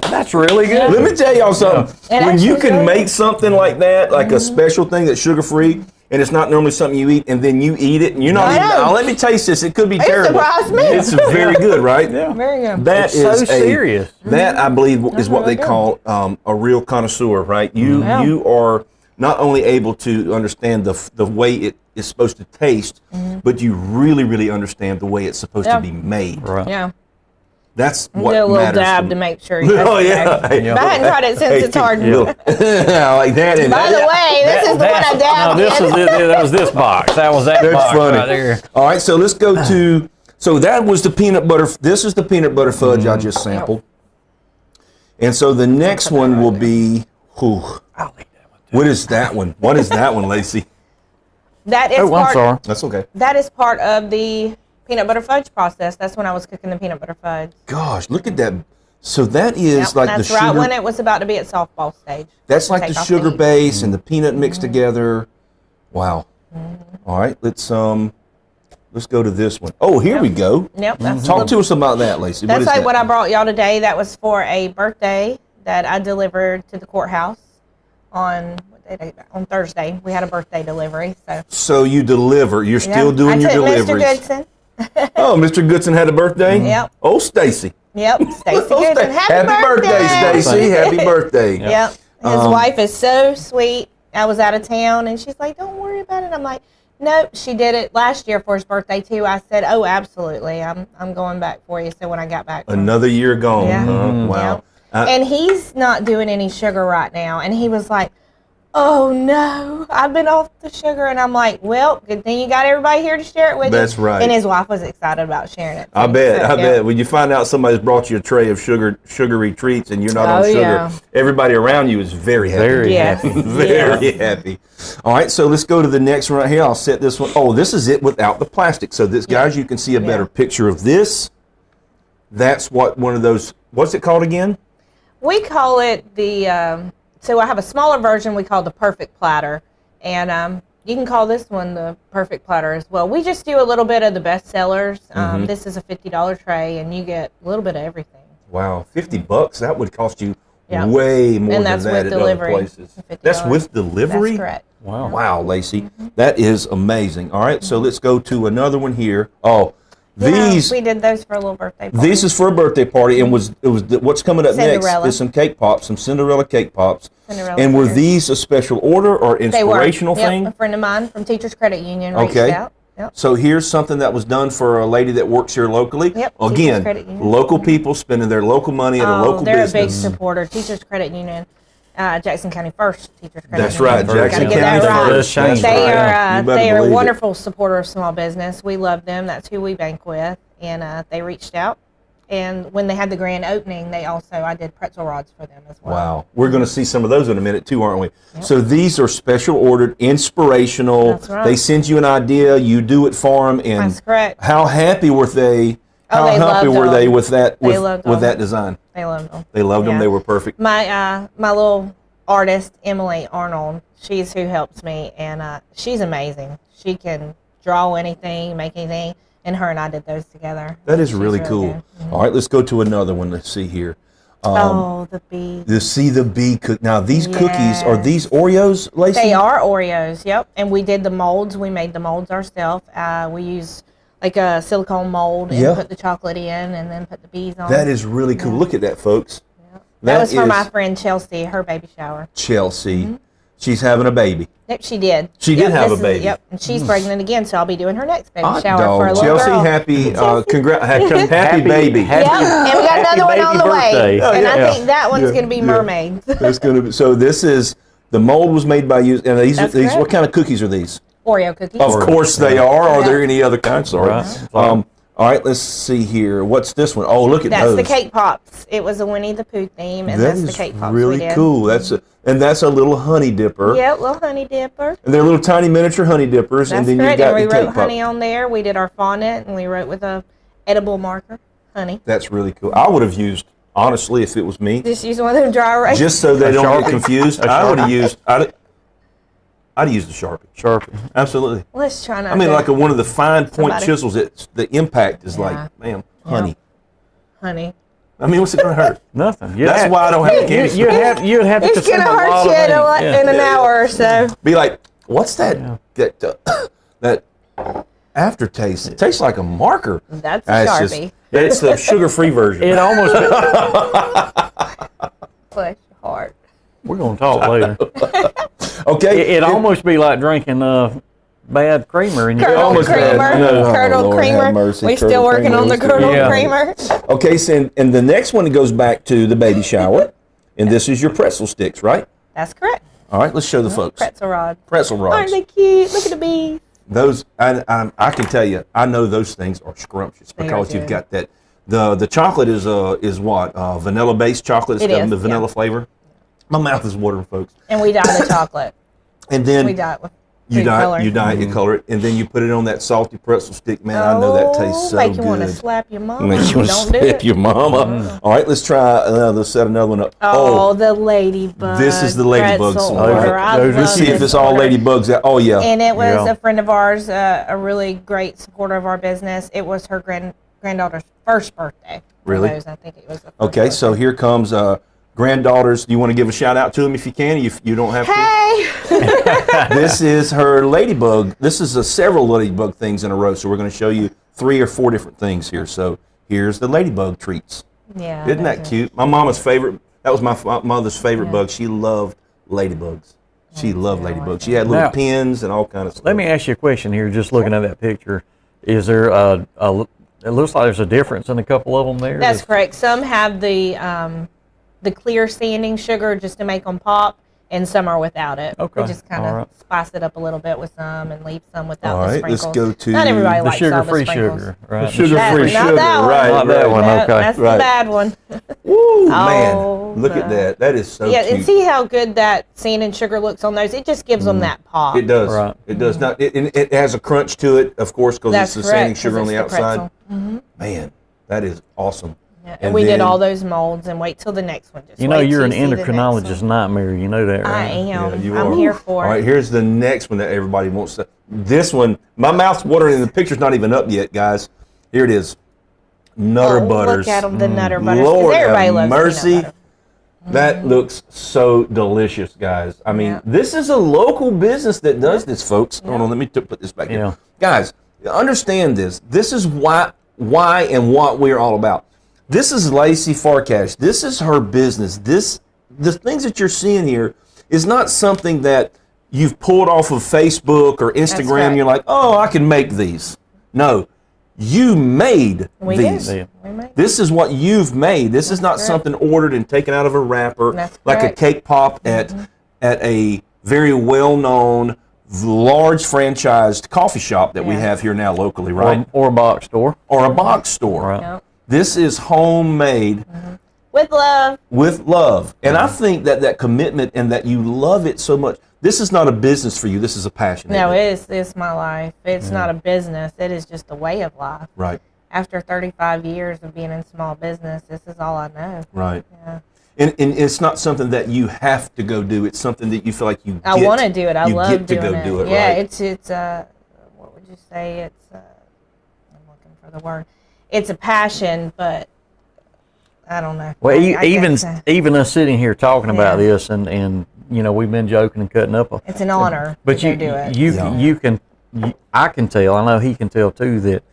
That's really good. Let me tell y'all something. Yeah. When you Actually, can really- make something like that, like a special thing that's sugar-free, and it's not normally something you eat, and then you eat it, and you're not I even, know. oh, let me taste this. It could be It terrible. surprised me. It's very good, right? Yeah. Very good. That It's is so serious. That, I believe, is what really they good. call a real connoisseur, right? Yeah. You are not only able to understand the way it is supposed to taste, but you really, really understand the way it's supposed to Yeah. be made. Right. Yeah. That's Do what a little matters. dab to make sure you Oh, yeah. But I hadn't tried it since it's hard. I like that. And By the way, this is the one I dabbed No, this in. is it. That was this box. That was that That's box funny. right there. All right, so let's go to, so that was the peanut butter, this is the peanut butter fudge I just sampled. And so the next one will be, I'll eat that one. what is that one? What is that one, Lacey? That is Oh, I'm part. sorry. That's okay. That is part of the peanut butter fudge process. That's when I was cooking the peanut butter fudge. Gosh, look at that. So that is Yep, like that's the right sugar, when it was about to be at softball stage. that's like Take the off sugar heat. base and the peanut mixed together. Wow. All right, let's go to this one. Oh, here we go. Yep. That's Talk to us about that, Lacey. That's is like that? what I brought y'all today. That was for a birthday that I delivered to the courthouse on what day? On Thursday. We had a birthday delivery. So you deliver. You're still doing your I took deliveries. Mr. Goodson. Oh, Mr. Goodson had a birthday? Yep. Oh, Stacy. Yep. Stacey Oh, Goodson. Happy birthday, Stacy. Happy birthday. Yep. His wife is so sweet. I was out of town, and she's like, "Don't worry about it." I'm like, "Nope." She did it last year for his birthday too. I said, "Oh, absolutely. I'm going back for you." So when I got back, Another year gone. Yeah. Huh? Wow. and he's not doing any sugar right now, and he was like, "Oh no, I've been off the sugar," and I'm like, "Well, good thing you got everybody here to share it with you." That's right. And his wife was excited about sharing it. I too. bet. So, I yeah. bet. When you find out somebody's brought you a tray of sugary treats and you're not on Oh, sugar, yeah. everybody around you is very happy. Very Yes. happy. Very happy. All right, so let's go to the next one right here. I'll set this one. Oh, this is it without the plastic. So this, guys, you can see a better picture of this. That's what one of those, what's it called again? We call it the, so I have a smaller version we call the perfect platter. And you can call this one the perfect platter as well. We just do a little bit of the best sellers. This is a $50 tray, and you get a little bit of everything. Wow, $50. That would cost you Yeah. way more And than that's that with at delivery. other places. $50. That's with delivery? That's correct. Wow. Wow, Lacey. That is amazing. All right, so let's go to another one here. Oh, these... We did those for a little birthday party. This is for a birthday party, and what's coming up next Cinderella. is some cake pops, some Cinderella cake pops. Cinderella And were cake. these a special order or They were. inspirational Yep, thing? a friend of mine from Teachers Credit Union reached Okay. out. Yep. So here's something that was done for a lady that works here locally. Yep, Again, Teachers Credit Union. local people spending their local money at a local they're business. a big supporter. Teachers Credit Union, Jackson County First Teachers Credit That's Union. right, Gotta Jackson get that County right. First. That's They right. are You better they are a believe it. wonderful supporter of small business. We love them. That's who we bank with, and they reached out. And when they had the grand opening, I did pretzel rods for them as well. Wow. We're going to see some of those in a minute too, aren't we? So these are special ordered, inspirational. That's right. They send you an idea, you do it for them. And That's correct. how happy were they How they happy loved were them. they with that They with loved that them. design? They loved them. They loved them. Yeah. They were perfect. My little artist, Emily Arnold, she's who helps me, and she's amazing. She can draw anything, make anything, and her and I did those together. That is She's really cool. good. All right, let's go to another one. Let's see here. Oh, the bee. The bee cook. Now these cookies, are Yes. these Oreos, Lacy? They are Oreos, yep. And we did the molds. We made the molds ourselves. We used like a silicone mold and Yeah. put the chocolate in and then put the bees on. That is really cool. Look at that, folks. That was for is my friend Chelsea, her baby shower. Chelsea. She's having a baby. Yep, she did. She did have this a baby. Yep, and she's pregnant again, so I'll be doing her next baby Hot shower dog. for a little Chelsea, girl. happy baby. Yep, and we got another one on the way, and I think that one's going to be mermaids. It's going to be. So this is the mold was made by you. And these That's what correct. kind of cookies are these? Oreo cookies. Of course they are. Are there any other kinds? Sorry. Right. All right, let's see here. What's this one? Oh, look at That's those. the cake pops. It was a Winnie the Pooh theme, and That that's the is cake pops really we did. cool. That's a little honey dipper. Yeah, little honey dipper. And they're little tiny miniature honey dippers. That's and then correct. you got And we the cake wrote pop. honey on there. We did our fondant, and we wrote with a edible marker, honey. That's really cool. I would have used, honestly, if it was me, Just use one of them dry erasers. just so they don't Sharpie. get confused, I would have used, I'd use the Sharpie. Sharpie. Absolutely. Let's try not I mean, to. like one of the fine point Somebody- chisels, the impact is Yeah. like, man, honey. honey. I mean, what's it going to hurt? Nothing. That's why I don't have a candy store. You'd have to It's going to consume a hurt lot you of in, things. in an hour or so. Be like, what's that? That aftertaste. It tastes like a marker. That's a That's Sharpie. It's the sugar-free version. It almost. Push hard. We're gonna talk later. Okay. It almost be like drinking bad creamer, and you Curdled almost creamer. bad. No. Curdled Lord have creamer. mercy. We still Curdled working creamer on the was good. curdled Yeah. creamer. Okay, so and the next one goes back to the baby shower, and this is your pretzel sticks, right? That's correct. All right, let's show the folks. Pretzel rod. Pretzel Aren't rods. they cute? Look at the bees. Those I can tell you, I know those things are scrumptious They are because you've good. got that. The chocolate is what vanilla based chocolate. It's It got is, the vanilla yeah. flavor. My mouth is watering, folks. And we dye the chocolate. And then We dye it with you food color. dye it, you color it, and then you put it on that salty pretzel stick. Man, I know that tastes so make good. you want to slap your mom. Make you want to Don't do slap it. your mama. All right, let's try. Let's set another one up. Oh, the ladybug. This is the ladybug pretzel song, order. right? I Those are love See if this it's all order. ladybugs. Oh yeah. And it was Yeah. a friend of ours, a really great supporter of our business. It was her granddaughter's first birthday. Really? I think it was the first Okay, so birthday. here comes granddaughters. Do you want to give a shout out to them if you can? You don't have to. Hey! This is her ladybug. This is several ladybug things in a row. So we're going to show you 3 or 4 different things here. So here's the ladybug treats. Yeah. Isn't that cute? My mama's favorite. That was my mother's favorite bug. She loved ladybugs. She loved ladybugs. She had little Now- pins and all kind of stuff. Let me ask you a question here. Just looking at that picture, is there it looks like there's a difference in a couple of them there. That's correct. Some have the clear standing sugar just to make them pop, and some are without it. Okay, We just kind of all right. spice it up a little bit with some and leave some without All the right, sprinkles. let's go to Not everybody the likes all the sugar-free sprinkles. sugar, right? sugar-free Not sugar, that one. right? Not that one. No, Okay. that's Right. the bad one. Woo, Oh, man, look at that. That is so Yeah, cute. and see how good that sand and sugar looks on those? It just gives them that pop. It does. Right. It does not. It has a crunch to it, of course, because it's That's the correct. sanding sugar 'cause on the it's outside. pretzel. Man, that is awesome. Yeah, And and we did then- all those molds, and wait till the next one. Just You know, wait you're till an you see the next endocrinologist one. nightmare. You know that, right? I am. Yeah, you I'm are. here for All right, it. here's the next one that everybody wants to. This one, my mouth's watering, and the picture's not even up yet, guys. Here it is. Nutter Oh, butters. Look at them, the Nutter butters. 'cause Lord everybody have loves mercy. peanut butter. That looks so delicious, guys. I mean, Yeah. this is a local business that does this, folks. Hold on, let me put this back Yeah. here. Guys, understand this. This is why and what we're all about. This is Lacy Farkash. This is her business. The things that you're seeing here is not something that you've pulled off of Facebook or Instagram. right. You're like, oh, I can make these. No, you made We these. did. Yeah. We made This is what you've made. This is not correct. something ordered and taken out of a wrapper, That's like correct. a cake pop at a very well-known, large franchised coffee shop that we Yeah. have here now locally, right? Or a box store. Or a box store. Right. Yep. This is homemade With love. with love. And I think that commitment and that you love it so much. This is not a business for you. This is a passion. No, isn't it? it's my life. It's not a business. It is just a way of life. Right. after 35 years of being in small business, this is all I know. Right. Yeah. And it's not something that you have to go do. It's something that you feel like you get. I want to do it. I love doing it. You get to go do it, yeah, right? it's what would you say? It's I'm looking for the word. It's a passion, but I don't know. Well, I even us sitting here talking about this, and you know, we've been joking and cutting up. It's an honor. But to do it. I can tell. I know he can tell too that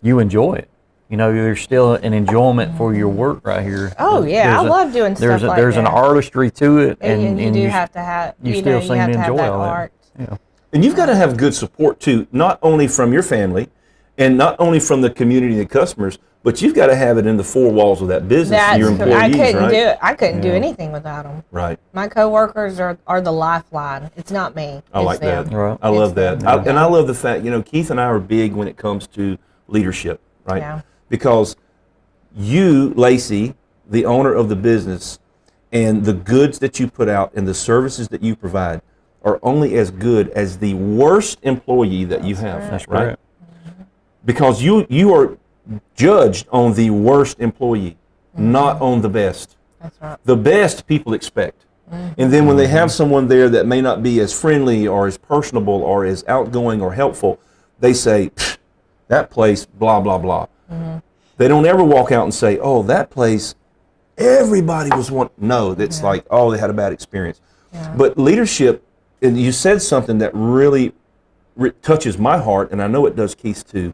you enjoy it. You know, there's still an enjoyment for your work right here. Oh yeah, I love doing stuff like that. There's an artistry to it, and you do have to have. You still seem to enjoy all art. that. Yeah. And you've got to have good support too, not only from your family, and not only from the community and customers, but you've got to have it in the four walls of that business. Your employees, I couldn't right? do it. I couldn't do anything without them. Right. My coworkers are the lifeline. It's not me. I like them. that. Right. I love that. And I love the fact, you know, Keith and I are big when it comes to leadership, right? Yeah. Because you, Lacy, the owner of the business, and the goods that you put out and the services that you provide are only as good as the worst employee that you have. That's right. right. Because you are judged on the worst employee, not on the best. That's right. The best people expect. And then when they have someone there that may not be as friendly or as personable or as outgoing or helpful, they say, that place, blah, blah, blah. They don't ever walk out and say, oh, that place, everybody was one. No, that's like, oh, they had a bad experience. Yeah. But leadership, and you said something that really touches my heart, and I know it does Keith's too.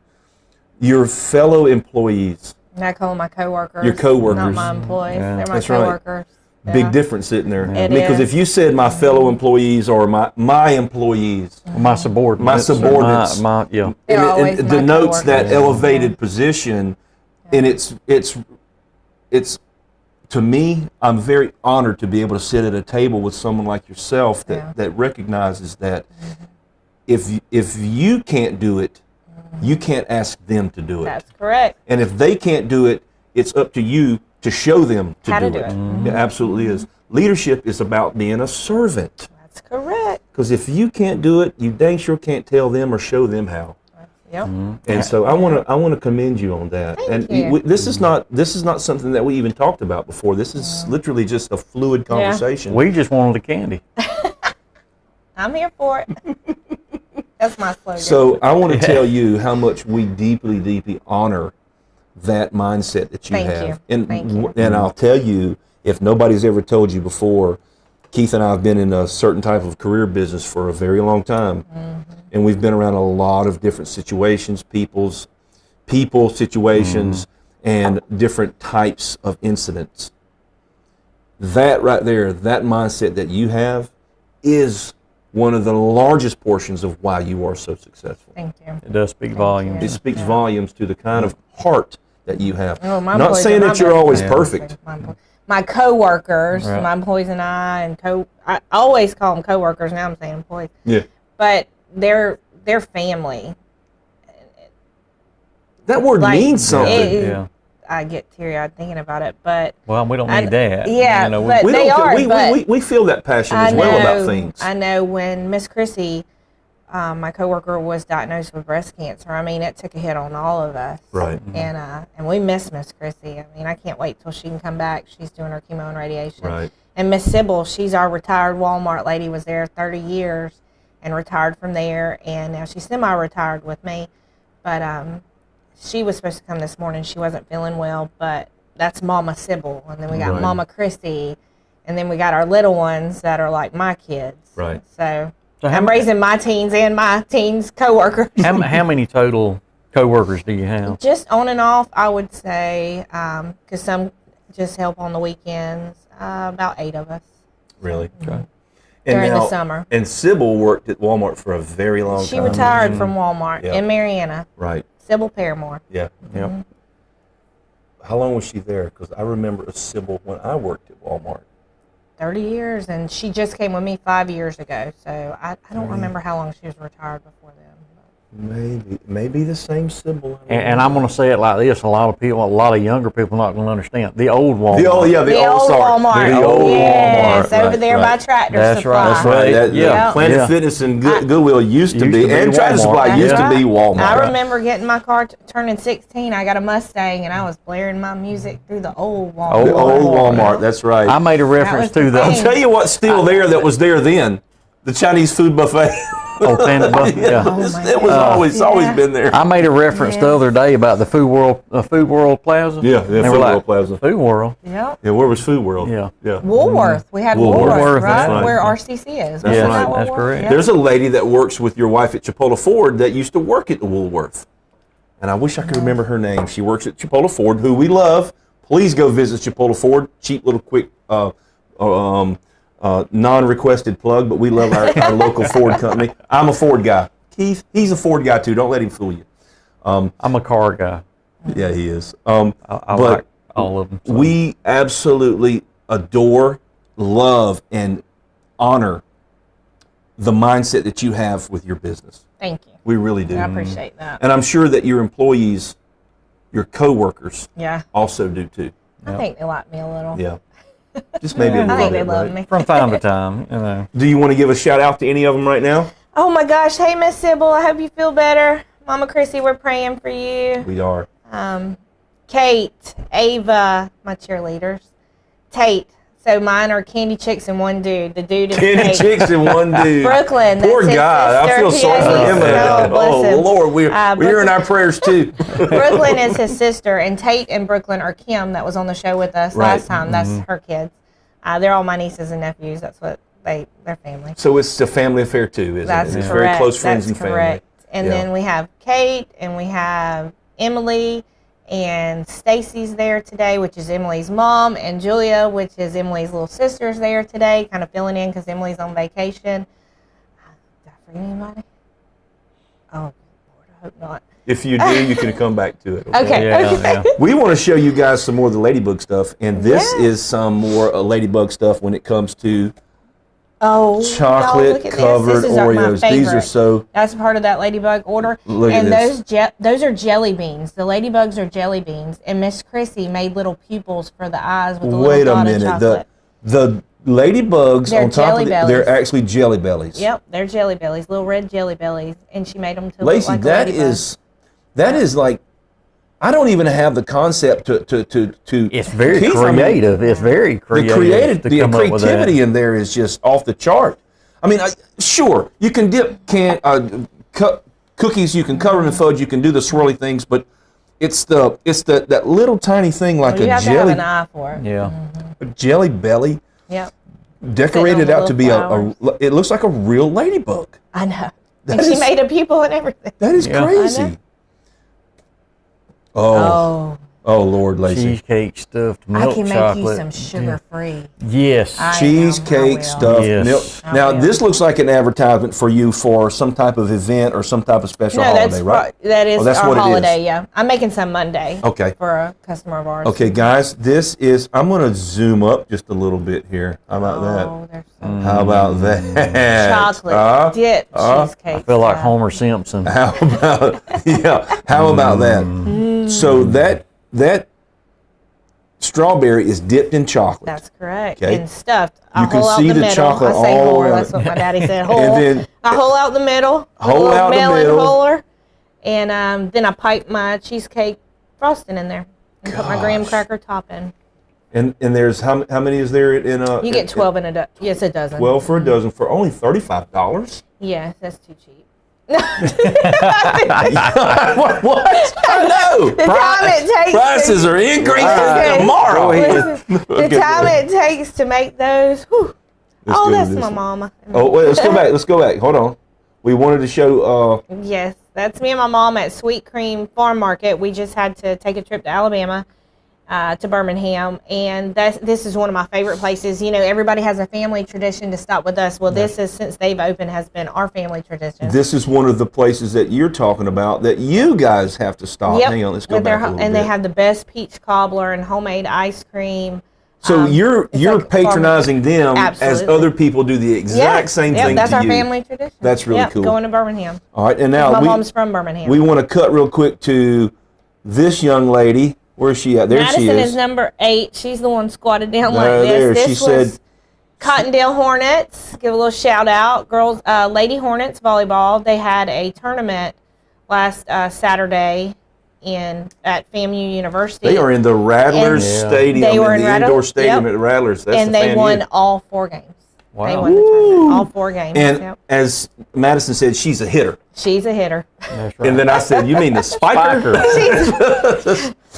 Your fellow employees. I call them my coworkers. Your coworkers. Not my employees. Yeah. They're my That's right. coworkers. Yeah. Big difference sitting there. It because is. if you said my fellow employees or my employees, My subordinates. My subordinates. Yeah. They're and always it my denotes that coworkers. elevated position, and it's to me, I'm very honored to be able to sit at a table with someone like yourself that recognizes that if you can't do it, you can't ask them to do it. That's correct. And if they can't do it, it's up to you to show them How to to do do it. it. It absolutely is. Leadership is about being a servant. That's correct. Because if you can't do it, you dang sure can't tell them or show them how. Yep. And so I want to commend you on that. Thank and you. this is not something that we even talked about before. This is literally just a fluid conversation. We just wanted the candy. I'm here for it. That's my slogan. So I want to tell you how much we deeply, deeply honor that mindset that you Thank have. you. And Thank you. and I'll tell you, if nobody's ever told you before, Keith and I have been in a certain type of career business for a very long time. And we've been around a lot of different situations, people situations, and different types of incidents. That right there, that mindset that you have is one of the largest portions of why you are so successful. Thank you. It does speak volumes. It speaks volumes to the kind of heart that you have. Oh, my Not employees saying are that my you're always best perfect. My coworkers, Right. my employees and I always call them coworkers. Now I'm saying employees. Yeah. But they're family. That word Like, means something. Yeah. I get teary-eyed thinking about it, but Well, we don't need that. yeah, You know, but We they don't- are. we, but we feel that passion as well about things. I know when Miss Chrissy, my coworker, was diagnosed with breast cancer. I mean, it took a hit on all of us. Right. And we miss Miss Chrissy. I mean, I can't wait till she can come back. She's doing her chemo and radiation. Right. And Miss Sybil, she's our retired Walmart lady, was there 30 years and retired from there. And now she's semi-retired with me. But she was supposed to come this morning. She wasn't feeling well, but that's Mama Sybil. And then we got Right. Mama Christy. And then we got our little ones that are like my kids. Right. So So I'm raising my teens and my teens coworkers. how many total coworkers do you have? Just on and off, I would say, because some just help on the weekends, about 8 of us. Really? Okay. During the summer. And Sybil worked at Walmart for a very long time. She retired from Walmart Yeah. in Mariana. Right. Sybil Paramore. Yeah. Yep. How long was she there? Because I remember a Sybil when I worked at Walmart. 30 years, and she just came with me 5 years ago, so I don't remember how long she was retired before then. Maybe the same symbol. And I'm going to say it like this: a lot of younger people, are not going to understand the old Walmart. The old Walmart. The old yes, Walmart. over there by Tractor That's Supply. That's right. Planet Fitness and Goodwill used to be, and Tractor Supply used to be Walmart. I remember getting my car turning 16. I got a Mustang, and I was blaring my music through the old Walmart. The old Walmart. That's right. I made a reference to the. I'll tell you what's still there that was there then: the Chinese food buffet. Oh, Planet Buffet. Yeah. It was always been there. I made a reference the other day about the Food World Plaza. Yeah, Food World Plaza. Food World. Yeah. Yeah, where was Food World? Yeah. Woolworth. We had Woolworth, that's right? right. Where RCC is. That's right. That's correct. Yeah. There's a lady that works with your wife at Chipotle Ford that used to work at the Woolworth. And I wish I could remember her name. She works at Chipotle Ford, who we love. Please go visit Chipotle Ford. Cheap little quick non-requested plug, but we love our local Ford company. I'm a Ford guy. Keith, he's a Ford guy too. Don't let him fool you. I'm a car guy. Yeah, he is. I like all of them. So. We absolutely adore, love, and honor the mindset that you have with your business. Thank you. We really do. I appreciate that. And I'm sure that your employees, your co-workers, also do too. I think they like me a little. Yeah. Just maybe a little I think bit, they love right? me. From time to time, you know. Do you want to give a shout out to any of them right now? Oh my gosh. Hey, Miss Sybil, I hope you feel better. Mama Chrissy, we're praying for you. We are. Kate, Ava, my cheerleaders. Tate. So mine are Candy Chicks and one dude. The dude is Candy Tate. Chicks and one dude. Brooklyn. Poor guy. I feel sorry for him. Oh, Lord. We're hearing our prayers too. Brooklyn is his sister, and Tate and Brooklyn are Kim that was on the show with us last time. That's her kids. They're all my nieces and nephews. That's what their family. So it's a family affair too, isn't it? That's It's correct. very close friends That's and correct. family. And then we have Kate, and we have Emily, and Stacey's there today, which is Emily's mom, and Julia, which is Emily's little sister's there today, kind of filling in because Emily's on vacation. Did I forget anybody? Oh, Lord, I hope not. If you do, you can come back to it. Okay. Yeah. We want to show you guys some more of the Ladybug stuff, and this is some more Ladybug stuff when it comes to chocolate covered Oreos. These are so. That's part of that Ladybug order. Look and at this. those are jelly beans. The Ladybugs are jelly beans, and Miss Chrissy made little pupils for the eyes with a little dot of chocolate. The Ladybugs They're on top jelly of bellies. they're actually jelly bellies. Yep, they're jelly bellies, little red jelly bellies, and she made them to Lacy, look like a ladybug. that is like, I don't even have the concept to. It's very Keith, creative. It's very creative. The creativity in there is just off the chart. I mean, sure, you can dip cookies, you can cover them in fudge, you can do the swirly things, but it's that little tiny thing like you a have jelly. to have an eye for it. Yeah. A jelly belly. Yep. Decorated out to be flowers. it looks like a real ladybug. I know. And she made a pupil and everything. That is Yeah. crazy. Oh, Lord, Lacy. Cheesecake stuffed milk I can make chocolate. you some sugar-free. Yes. Cheesecake stuffed Yes. milk. Now, this looks like an advertisement for you for some type of event or some type of special holiday, right? That is that's our what it holiday, is. yeah. I'm making some Monday for a customer of ours. Okay, guys, this is, I'm going to zoom up just a little bit here. How about that? How about that? Chocolate dip cheesecake. I feel like Homer Simpson. How about, how about that? So that strawberry is dipped in chocolate. That's correct. Okay. And stuffed. You can see the chocolate I say all whole. around That's it. what my daddy said. Whole. And then I hole out the middle. Hole out the melon middle. Roller, and then I pipe my cheesecake frosting in there and put my graham cracker topping. And there's how many is there in a? You get 12 in a dozen. Yes, a dozen. 12 for a dozen for only $35. Yeah, that's too cheap. What? I know. The time it takes. Prices are increasing tomorrow. The time it takes to make those. Whew. Oh, that's my mama. Oh, wait, let's go back. Let's go back. Hold on. We wanted to show. Yes, that's me and my mom at Sweet Cream Farm Market. We just had to take a trip to Alabama, to Birmingham, and this is one of my favorite places. You know, everybody has a family tradition to stop with us. Well, this is, since they've opened, has been our family tradition. This is one of the places that you're talking about that you guys have to stop. Yep. Hang on, let's go back a little bit. And they have the best peach cobbler and homemade ice cream. So you're like patronizing them as Absolutely. other people do the exact same thing That's to our you. family tradition. That's really cool. Going to Birmingham. All right, and now My mom's from Birmingham. we want to cut real quick to this young lady. Where is she at? There Madison she is. number 8. She's the one squatted down There, like there. this. She This was said- Cottondale Hornets. Give a little shout out. Girls, Lady Hornets volleyball. They had a tournament last Saturday at FAMU University. They are in the Rattlers Yeah. Stadium, They were in the in indoor Rattlers, stadium yep. at Rattlers. That's and the they FAMU. won all 4 games. Wow. They won the tournament. All 4 games. And Yep. as Madison said, she's a hitter. She's a hitter. That's right. And then I said, you mean the spiker?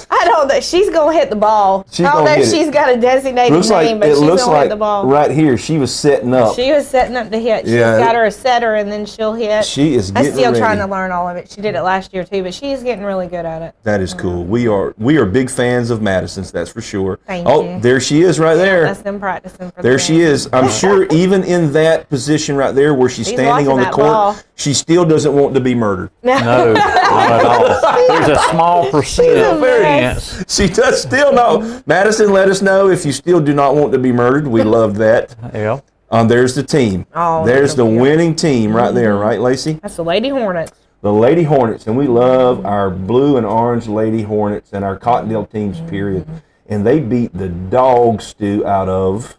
I don't know. She's going to hit the ball. She's I don't gonna know if hit it. she's got a designated Looks like name, but it she's looks going to like hit the ball. right here she was setting up. She was setting up to hit. She's Yeah. got her a setter, and then she'll hit. She is I'm getting still ready. trying to learn all of it. She did it last year too, but she's getting really good at it. That is cool. We are big fans of Madison's, that's for sure. Thank oh, you. there she is right there. That's them practicing for the There she game. is. I'm sure even in that position right there where she's standing watching on the that court, ball. she still doesn't want to be murdered. No, not at all. There's a small percent chance. She does still know. Madison, let us know if you still do not want to be murdered. We love that. Yeah. There's the team. Oh, There's the there we go. winning team right there, right, Lacy? That's the Lady Hornets. The Lady Hornets, and we love our blue and orange Lady Hornets and our Cottondale teams, period. And they beat the dog stew out of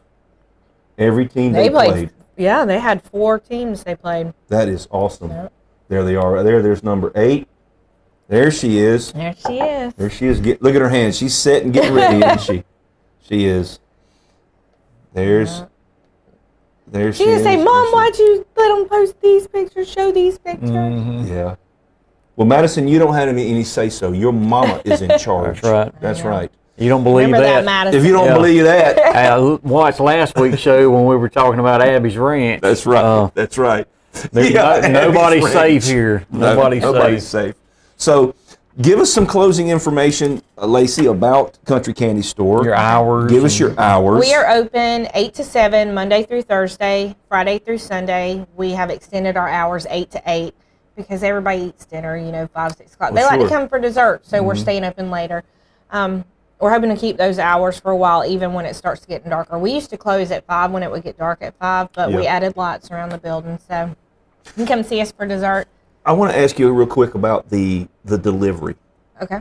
every team they played. Yeah, they had 4 teams they played. That is awesome. Yep. There they are right there. There's number 8. There she is. There she is. There she is. Look at her hands. She's set and getting ready, isn't she? She is. There she She didn't is. say, There Mom, she why'd you let them post these pictures, show these pictures? Mm-hmm. is. Yeah. Well, Madison, you don't have any say-so. Your mama is in charge. That's right. That's right. You don't believe Remember that, that? Madison. If you don't Yeah. believe that, I watched last week's show when we were talking about Abby's Ranch. that's right. That's right. There's Yeah, nobody's Abby's safe Ranch. here. No, Nobody's safe. So, give us some closing information, Lacy, about Kountry Candy Store. Your hours. Give us your hours. We are open 8 to 7, Monday through Thursday, Friday through Sunday. We have extended our hours 8 to 8 because everybody eats dinner, 5, 6 o'clock. They like to sure. come for dessert, so we're staying open later. We're hoping to keep those hours for a while, even when it starts getting darker. We used to close at 5 when it would get dark at 5, but we Yeah. added lights around the building, so you can come see us for dessert. I want to ask you real quick about the delivery. Okay.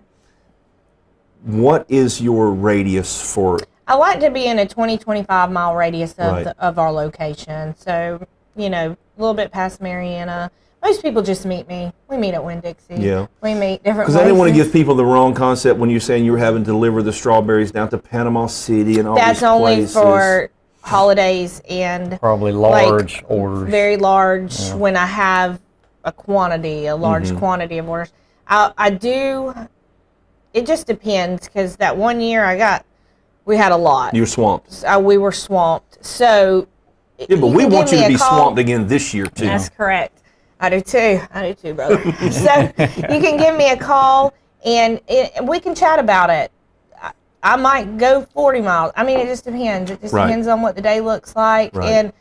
What is your radius for? I like to be in a 20-25 mile radius of, Right. of our location. So, a little bit past Mariana. Most people just meet me. We meet at Winn-Dixie. Yeah. We meet different Because I didn't want to places. give people the wrong concept when you're saying you were having to deliver the strawberries down to Panama City and all That's these only places. for holidays and Probably large orders. very large when I have a large quantity of orders. I do, it just depends because that one year we had a lot. You're swamped. We were swamped. So, Yeah, but we want you to be swamped again this year too. That's correct. I do too, brother. So you can give me a call and we can chat about it. I might go 40 miles. I mean, it just depends. It just Right. depends on what the day looks like. Right.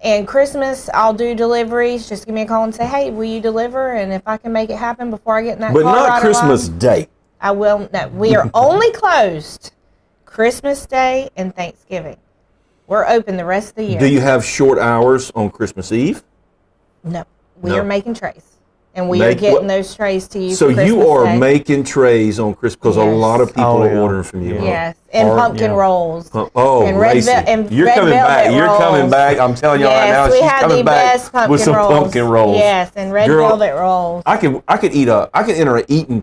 And Christmas, I'll do deliveries. Just give me a call and say, hey, will you deliver? And if I can make it happen before I get in that But car not right Christmas along, Day. I will. No, we are only closed Christmas Day and Thanksgiving. We're open the rest of the year. Do you have short hours on Christmas Eve? No, we No. are making trays. And we are getting those trays to you So for Christmas you are Day. making trays on Christmas because a Yes. lot of people Oh, are yeah. ordering from you. Yeah. huh? Yes, and Or- pumpkin yeah. rolls. Oh, And red Lacy, and you're red coming back. velvet You're coming rolls. back. I'm telling you right now, Yes, we she's have coming the back best pumpkin with some rolls. pumpkin rolls. Yes, and red Girl, velvet rolls. I could enter an eating.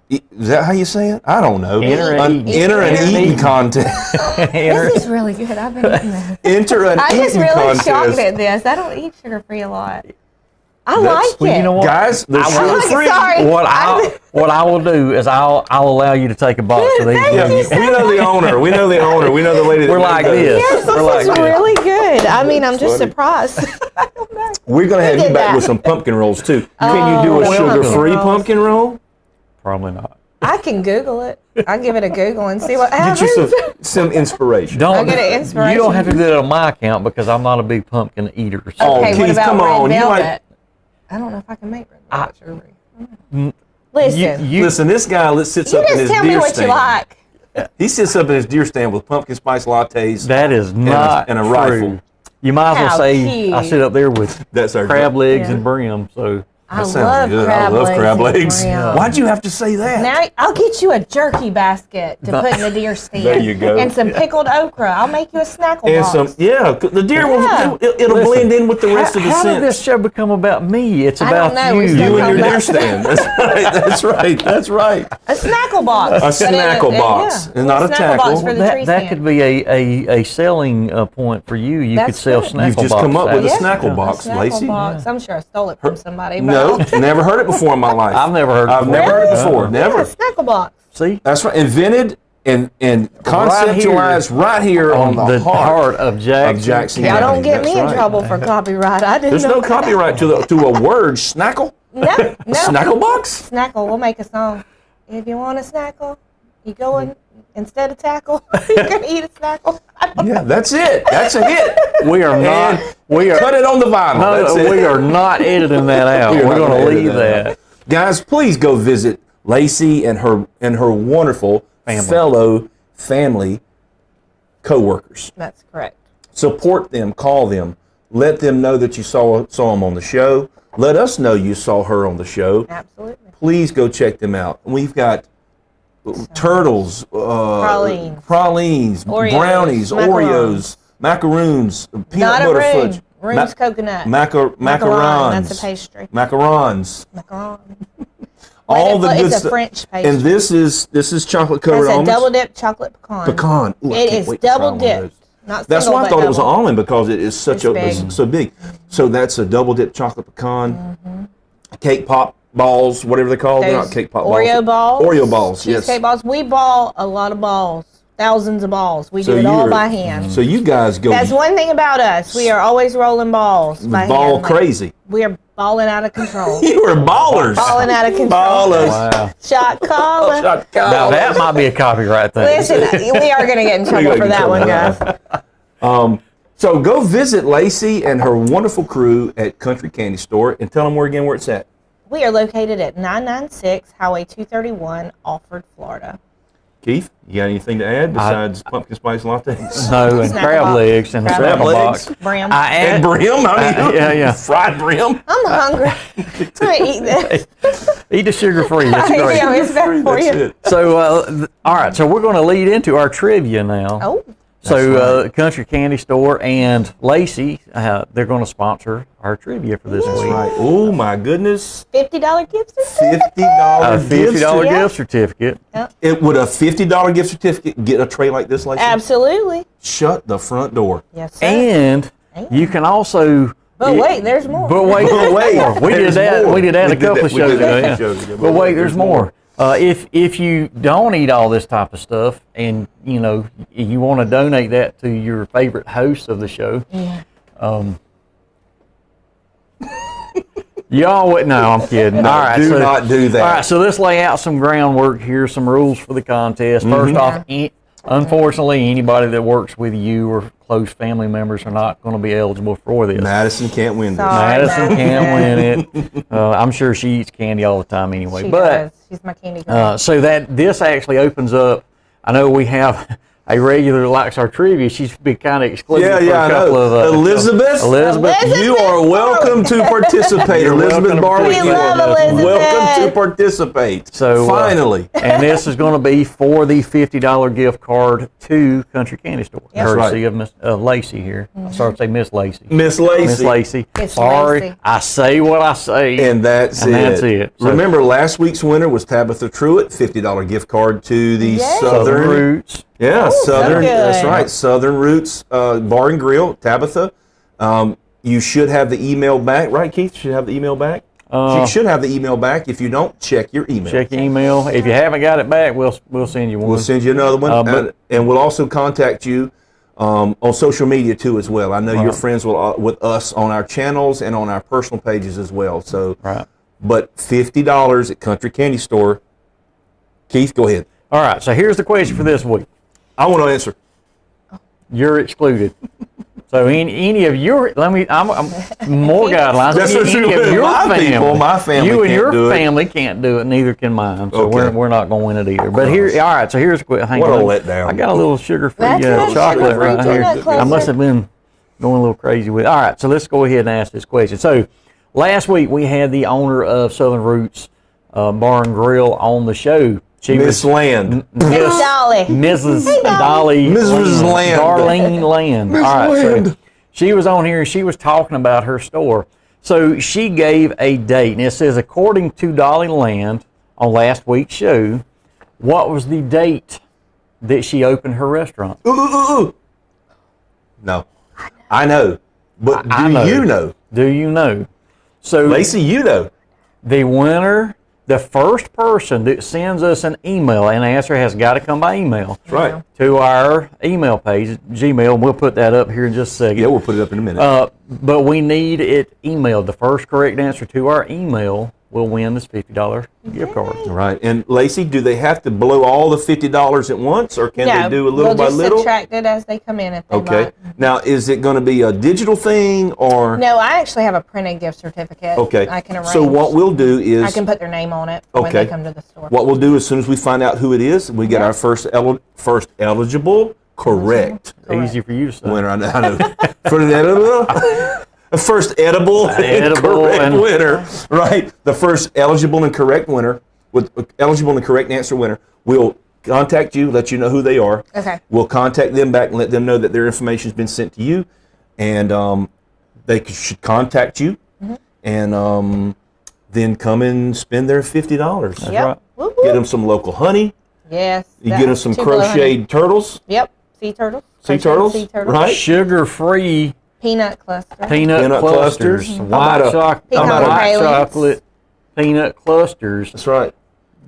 Is that how you say it? I don't know. Enter an eating- enter an Enter an eating contest. This is really good. I've been eating this. Enter an I'm just eating really contest. shocked at this. I don't eat sugar-free a lot. I That's- like Well, it. you know what? Guys, they're I'm sugar free. sorry. What I will do is I'll allow you to take a box of these. Thank Yeah, you with so we know the owner. We know the owner. We know the lady. That We're does like those. this. Yes, We're like this is this. really good. I mean, I'm just funny. surprised. I don't know. We're gonna have Who you did back that? with some pumpkin rolls too. Can you do Oh, a pumpkin sugar-free rolls. pumpkin roll? Probably not. I can Google it. I'll give it a Google and see what Get happens. you some inspiration. Don't. I'll get an inspiration. You don't have to do that on my account because I'm not a big pumpkin eater. So. Oh, Okay, what Keith, about come red on. You velvet? like- I don't know if I can make red velvet sugar-free. You- Listen, you- Listen, this guy sits you up in just his tell me deer what stand. you like. He sits up in his deer stand with pumpkin spice lattes. That is not and a true. rifle. You might as well How say cute. I sit up there with That's our crab legs Yeah. and brim. So I sounds love good. crab I love legs. crab and legs. brim. Why'd you have to say that? Now I'll get you a jerky basket to put in the deer stand. There you go. And some pickled okra. I'll make you a snackle And box. the deer Yeah. will it'll Listen, blend in with the rest of the how did scent. this show become about me? It's I about don't know. We you. still You and your Come deer back. stand. That's right. That's right. That's right. A snackle box. A But snackle box, and not a snackle tackle. box for the tree That stand. could be a selling point for you. You could That's sell good. snackle You've just box come up with a packs. snackle A box, snackle Lacy. box. I'm sure I stole it from somebody. But No, never heard it before in my life. I've never heard it I've before. never heard it Really? before. Uh-uh. Never. Yeah, snackle box. See? That's right. Invented and conceptualized right here on the heart of Jackson. of Jackson Y'all County. don't get me That's in right. trouble for copyright. I didn't There's know no that. copyright to a word. Snackle? No, no. Snackle box? Snackle. We'll make a song. If you want a snackle, you go in instead of tackle. You can eat a snackle. Yeah, that's it. That's a hit. We are not. And We are. cut it on the vinyl. That's No, it. we are not editing that out. We are We're not going to gonna leave edit that that. Guys, please go visit Lacy and her wonderful fellow family co-workers. That's correct. Support them, call them, let them know that you saw them on the show. Let us know you saw her on the show. Absolutely. Please go check them out. We've got turtles, Pralines. pralines, brownies, Oreos, macaroons, peanut Not a butter roon. fudge, Roon's coconut. macarons, Macaron. That's a pastry. macarons, Macaron. all the good It's a stuff. French pastry. And this is chocolate covered That's a almonds. double dip chocolate pecan. Pecan. Ooh, I It can't is wait to try double one of those. dipped. Not That's single, why I but thought it was an double. almond, because it is such It's a big. so big. So that's a double dip chocolate pecan, cake pop balls, whatever they call. They're Those not cake pop Oreo balls. Oreo balls. Yes. Cheesecake balls. We ball a lot of balls. Thousands of balls. We So do it all you're- by hand. So you guys go That's one thing about us. We are always rolling balls by ball hand. Like, crazy. we are balling out of control. You are ballers. Balling out of control. Ballers. Wow. Shot caller. Shot Now callers. that might be a copyright thing. Listen, we are going to get in trouble gotta for get that in one, trouble guys. So go visit Lacy and her wonderful crew at Kountry Candy Store and tell them where it's at. We are located at 996 Highway 231, Alford, Florida. Keith, you got anything to add besides pumpkin spice lattes? No, and Snackle crab box. legs and the Crab snackle legs. box. Bram. I And add, brim, yeah. fried brim. I'm hungry. I'm going to eat this. eat the sugar free. That's great. Yeah, it's better for That's you. it. So, all right. So we're going to lead into our trivia now. Oh, So, Kountry Candy Store and Lacy, they're going to sponsor our trivia for this week. Right. Oh my goodness. $50 gift certificate. $50 A $50 Yeah. gift certificate. Would a $50 gift certificate get a tray like this, Lacy? Absolutely. Shut the front door. Yes, sir. And you can also. But wait, there's more. But wait, But wait, there's more. We did there's that. more. We did that We a did couple that- of we did shows that ago. a Yeah. few shows ago, But wait, there's there's more. If you don't eat all this type of stuff, and you want to donate that to your favorite host of the show, y'all would. No, I'm kidding. All right, do not do that. All right, so let's lay out some groundwork here, some rules for the contest. First off, unfortunately, anybody that works with you or close family members are not going to be eligible for this. Madison can't win this. Sorry. Madison can't win it. I'm sure she eats candy all the time anyway. She but does. She's my candy girl. so that this actually opens up. I know we have a regular that likes our trivia. She's been kind of exclusive Yeah, for I a couple know. of Elizabeth? Elizabeth. You are welcome to participate. You're welcome Elizabeth to Barwick, participate. you We love are Elizabeth. welcome to participate. So finally. And this is going to be for the $50 gift card to Kountry Candy Store, Yep. courtesy of Miss Lacy here. I'm sorry to say Miss Lacy. Miss Miss Lacy. Lacy. Miss Sorry, Lacy. I say what I say. And that's it. So- Remember, last week's winner was Tabitha Truitt, $50 gift card to the Yay. Southern Roots. Yeah, Oh, Southern. so That's good. right. Southern Roots Bar and Grill, Tabitha. You should have the email back, right, Keith? Should have the email back. You should have the email back. If you don't, check your email. Check your email. If you haven't got it back, we'll send you one. We'll send you another one, but- and we'll also contact you on social media too as well. I know you're friends with us on our channels and on our personal pages as well. So, Right. but $50 at Kountry Candy Store. Keith, go ahead. All right. So here's the question for this week. I want to answer. You're excluded. So any of your, I'm more guidelines. That's Any of your my family, people, my family you and can't your do it. family can't do it. Neither can mine. So Okay. we're not going to win it either. But here, all right. So here's hang What a on. letdown. I got a little sugar-free That's it, chocolate sugar-free right here. peanut cluster. I must have been going a little crazy with it. All right. So let's go ahead and ask this question. So last week we had the owner of Southern Roots Bar and Grill on the show. She Miss Land. Miss Dolly. Mrs. Hey, Dolly. Mrs. Land. Darlene Land. Miss All right, Land. so she was on here and she was talking about her store. So she gave a date, and it says, according to Dolly Land on last week's show, what was the date that she opened her restaurant? Ooh. No. I know. But I do know. you know? Do you know? So Lacy, you know. the winner, the first person that sends us an email, and the answer has got to come by email. That's right. To our email page, Gmail, and we'll put that up here in just a second. Yeah, we'll put it up in a minute. But we need it emailed. The first correct answer to our email will win this $50 gift card. All right. And Lacy, do they have to blow all the $50 at once, or can they do a little by we'll just little? subtract it as they come in if they Okay. buy. Now, is it going to be a digital thing or? No, I actually have a printed gift certificate. Okay. I can arrange. So what we'll do is, I can put their name on it when they come to the store. what we'll do as soon as we find out who it is, we get our first eligible correct Easy for you to say. winner. I know. For the edible. The first edible and correct and- winner, right? The first eligible and correct winner, with eligible and correct answer winner, will contact you, let you know who they are. Okay. We'll contact them back and let them know that their information has been sent to you, and they should contact you, and then come and spend their $50. Yep. right. Whoop, Get whoop. them some local honey. Yes. You get them some Tupelo honey. crocheted turtles. Yep. Sea turtles. Sea Crocheted turtles, Sea turtles. right? Sugar-free Peanut cluster. peanut clusters. clusters. White, Pecan white pralines. chocolate peanut clusters. That's right.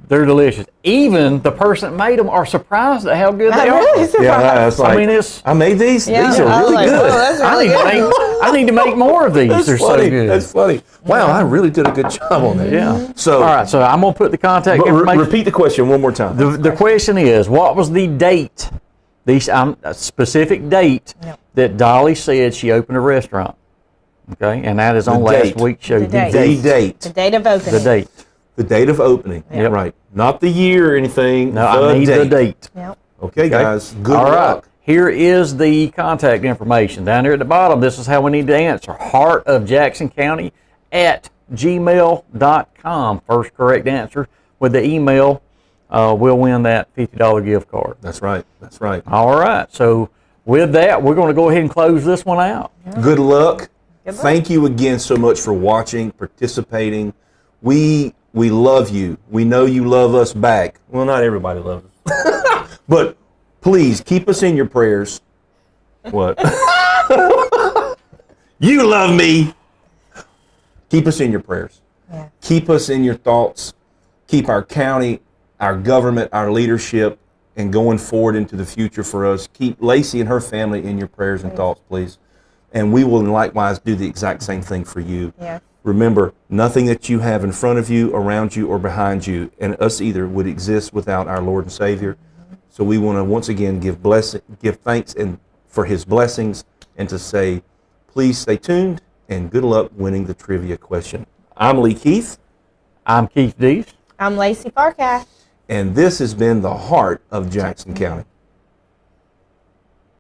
They're delicious. Even the person that made them are surprised at how good they I'm are. really surprised. Yeah, that's like, I mean, it's. I made these. Yeah, These are I was really like, good. oh, that's I really good. I need to make more of these. That's They're funny. so good. That's funny. Wow, I really did a good job on that. Yeah. So, All right, so I'm gonna put the contact but information. repeat the question one more time. The question is, what was the date? A specific date Yep. that Dolly said she opened a restaurant. Okay, and that is on The last date. week's show. The date. The date. The date of opening. The date. The date of opening. Yep. Right. Not the year or anything. No, the I need the date. Yep. Okay, guys. Good All right. luck. Here is the contact information. Down here at the bottom, this is how we need to answer. Heart of Jackson County at gmail.com. First correct answer with the email will win that $50 gift card. That's right. That's right. All right. So with that, we're going to go ahead and close this one out. Good luck. Good luck. Thank you again so much for watching, participating. We love you. We know you love us back. Well, not everybody loves us. But please keep us in your prayers. What? You love me. Keep us in your prayers. Yeah. Keep us in your thoughts. Keep our county, our government, our leadership, and going forward into the future for us. Keep Lacy and her family in your prayers and thoughts, please. And we will likewise do the exact same thing for you. Yeah. Remember, nothing that you have in front of you, around you, or behind you, and us either, would exist without our Lord and Savior. So we want to once again give thanks and for His blessings, and to say, please stay tuned and good luck winning the trivia question. I'm Lee Keith, I'm Keith Dees. I'm Lacy Farkash. and this has been the Heart of Jackson County.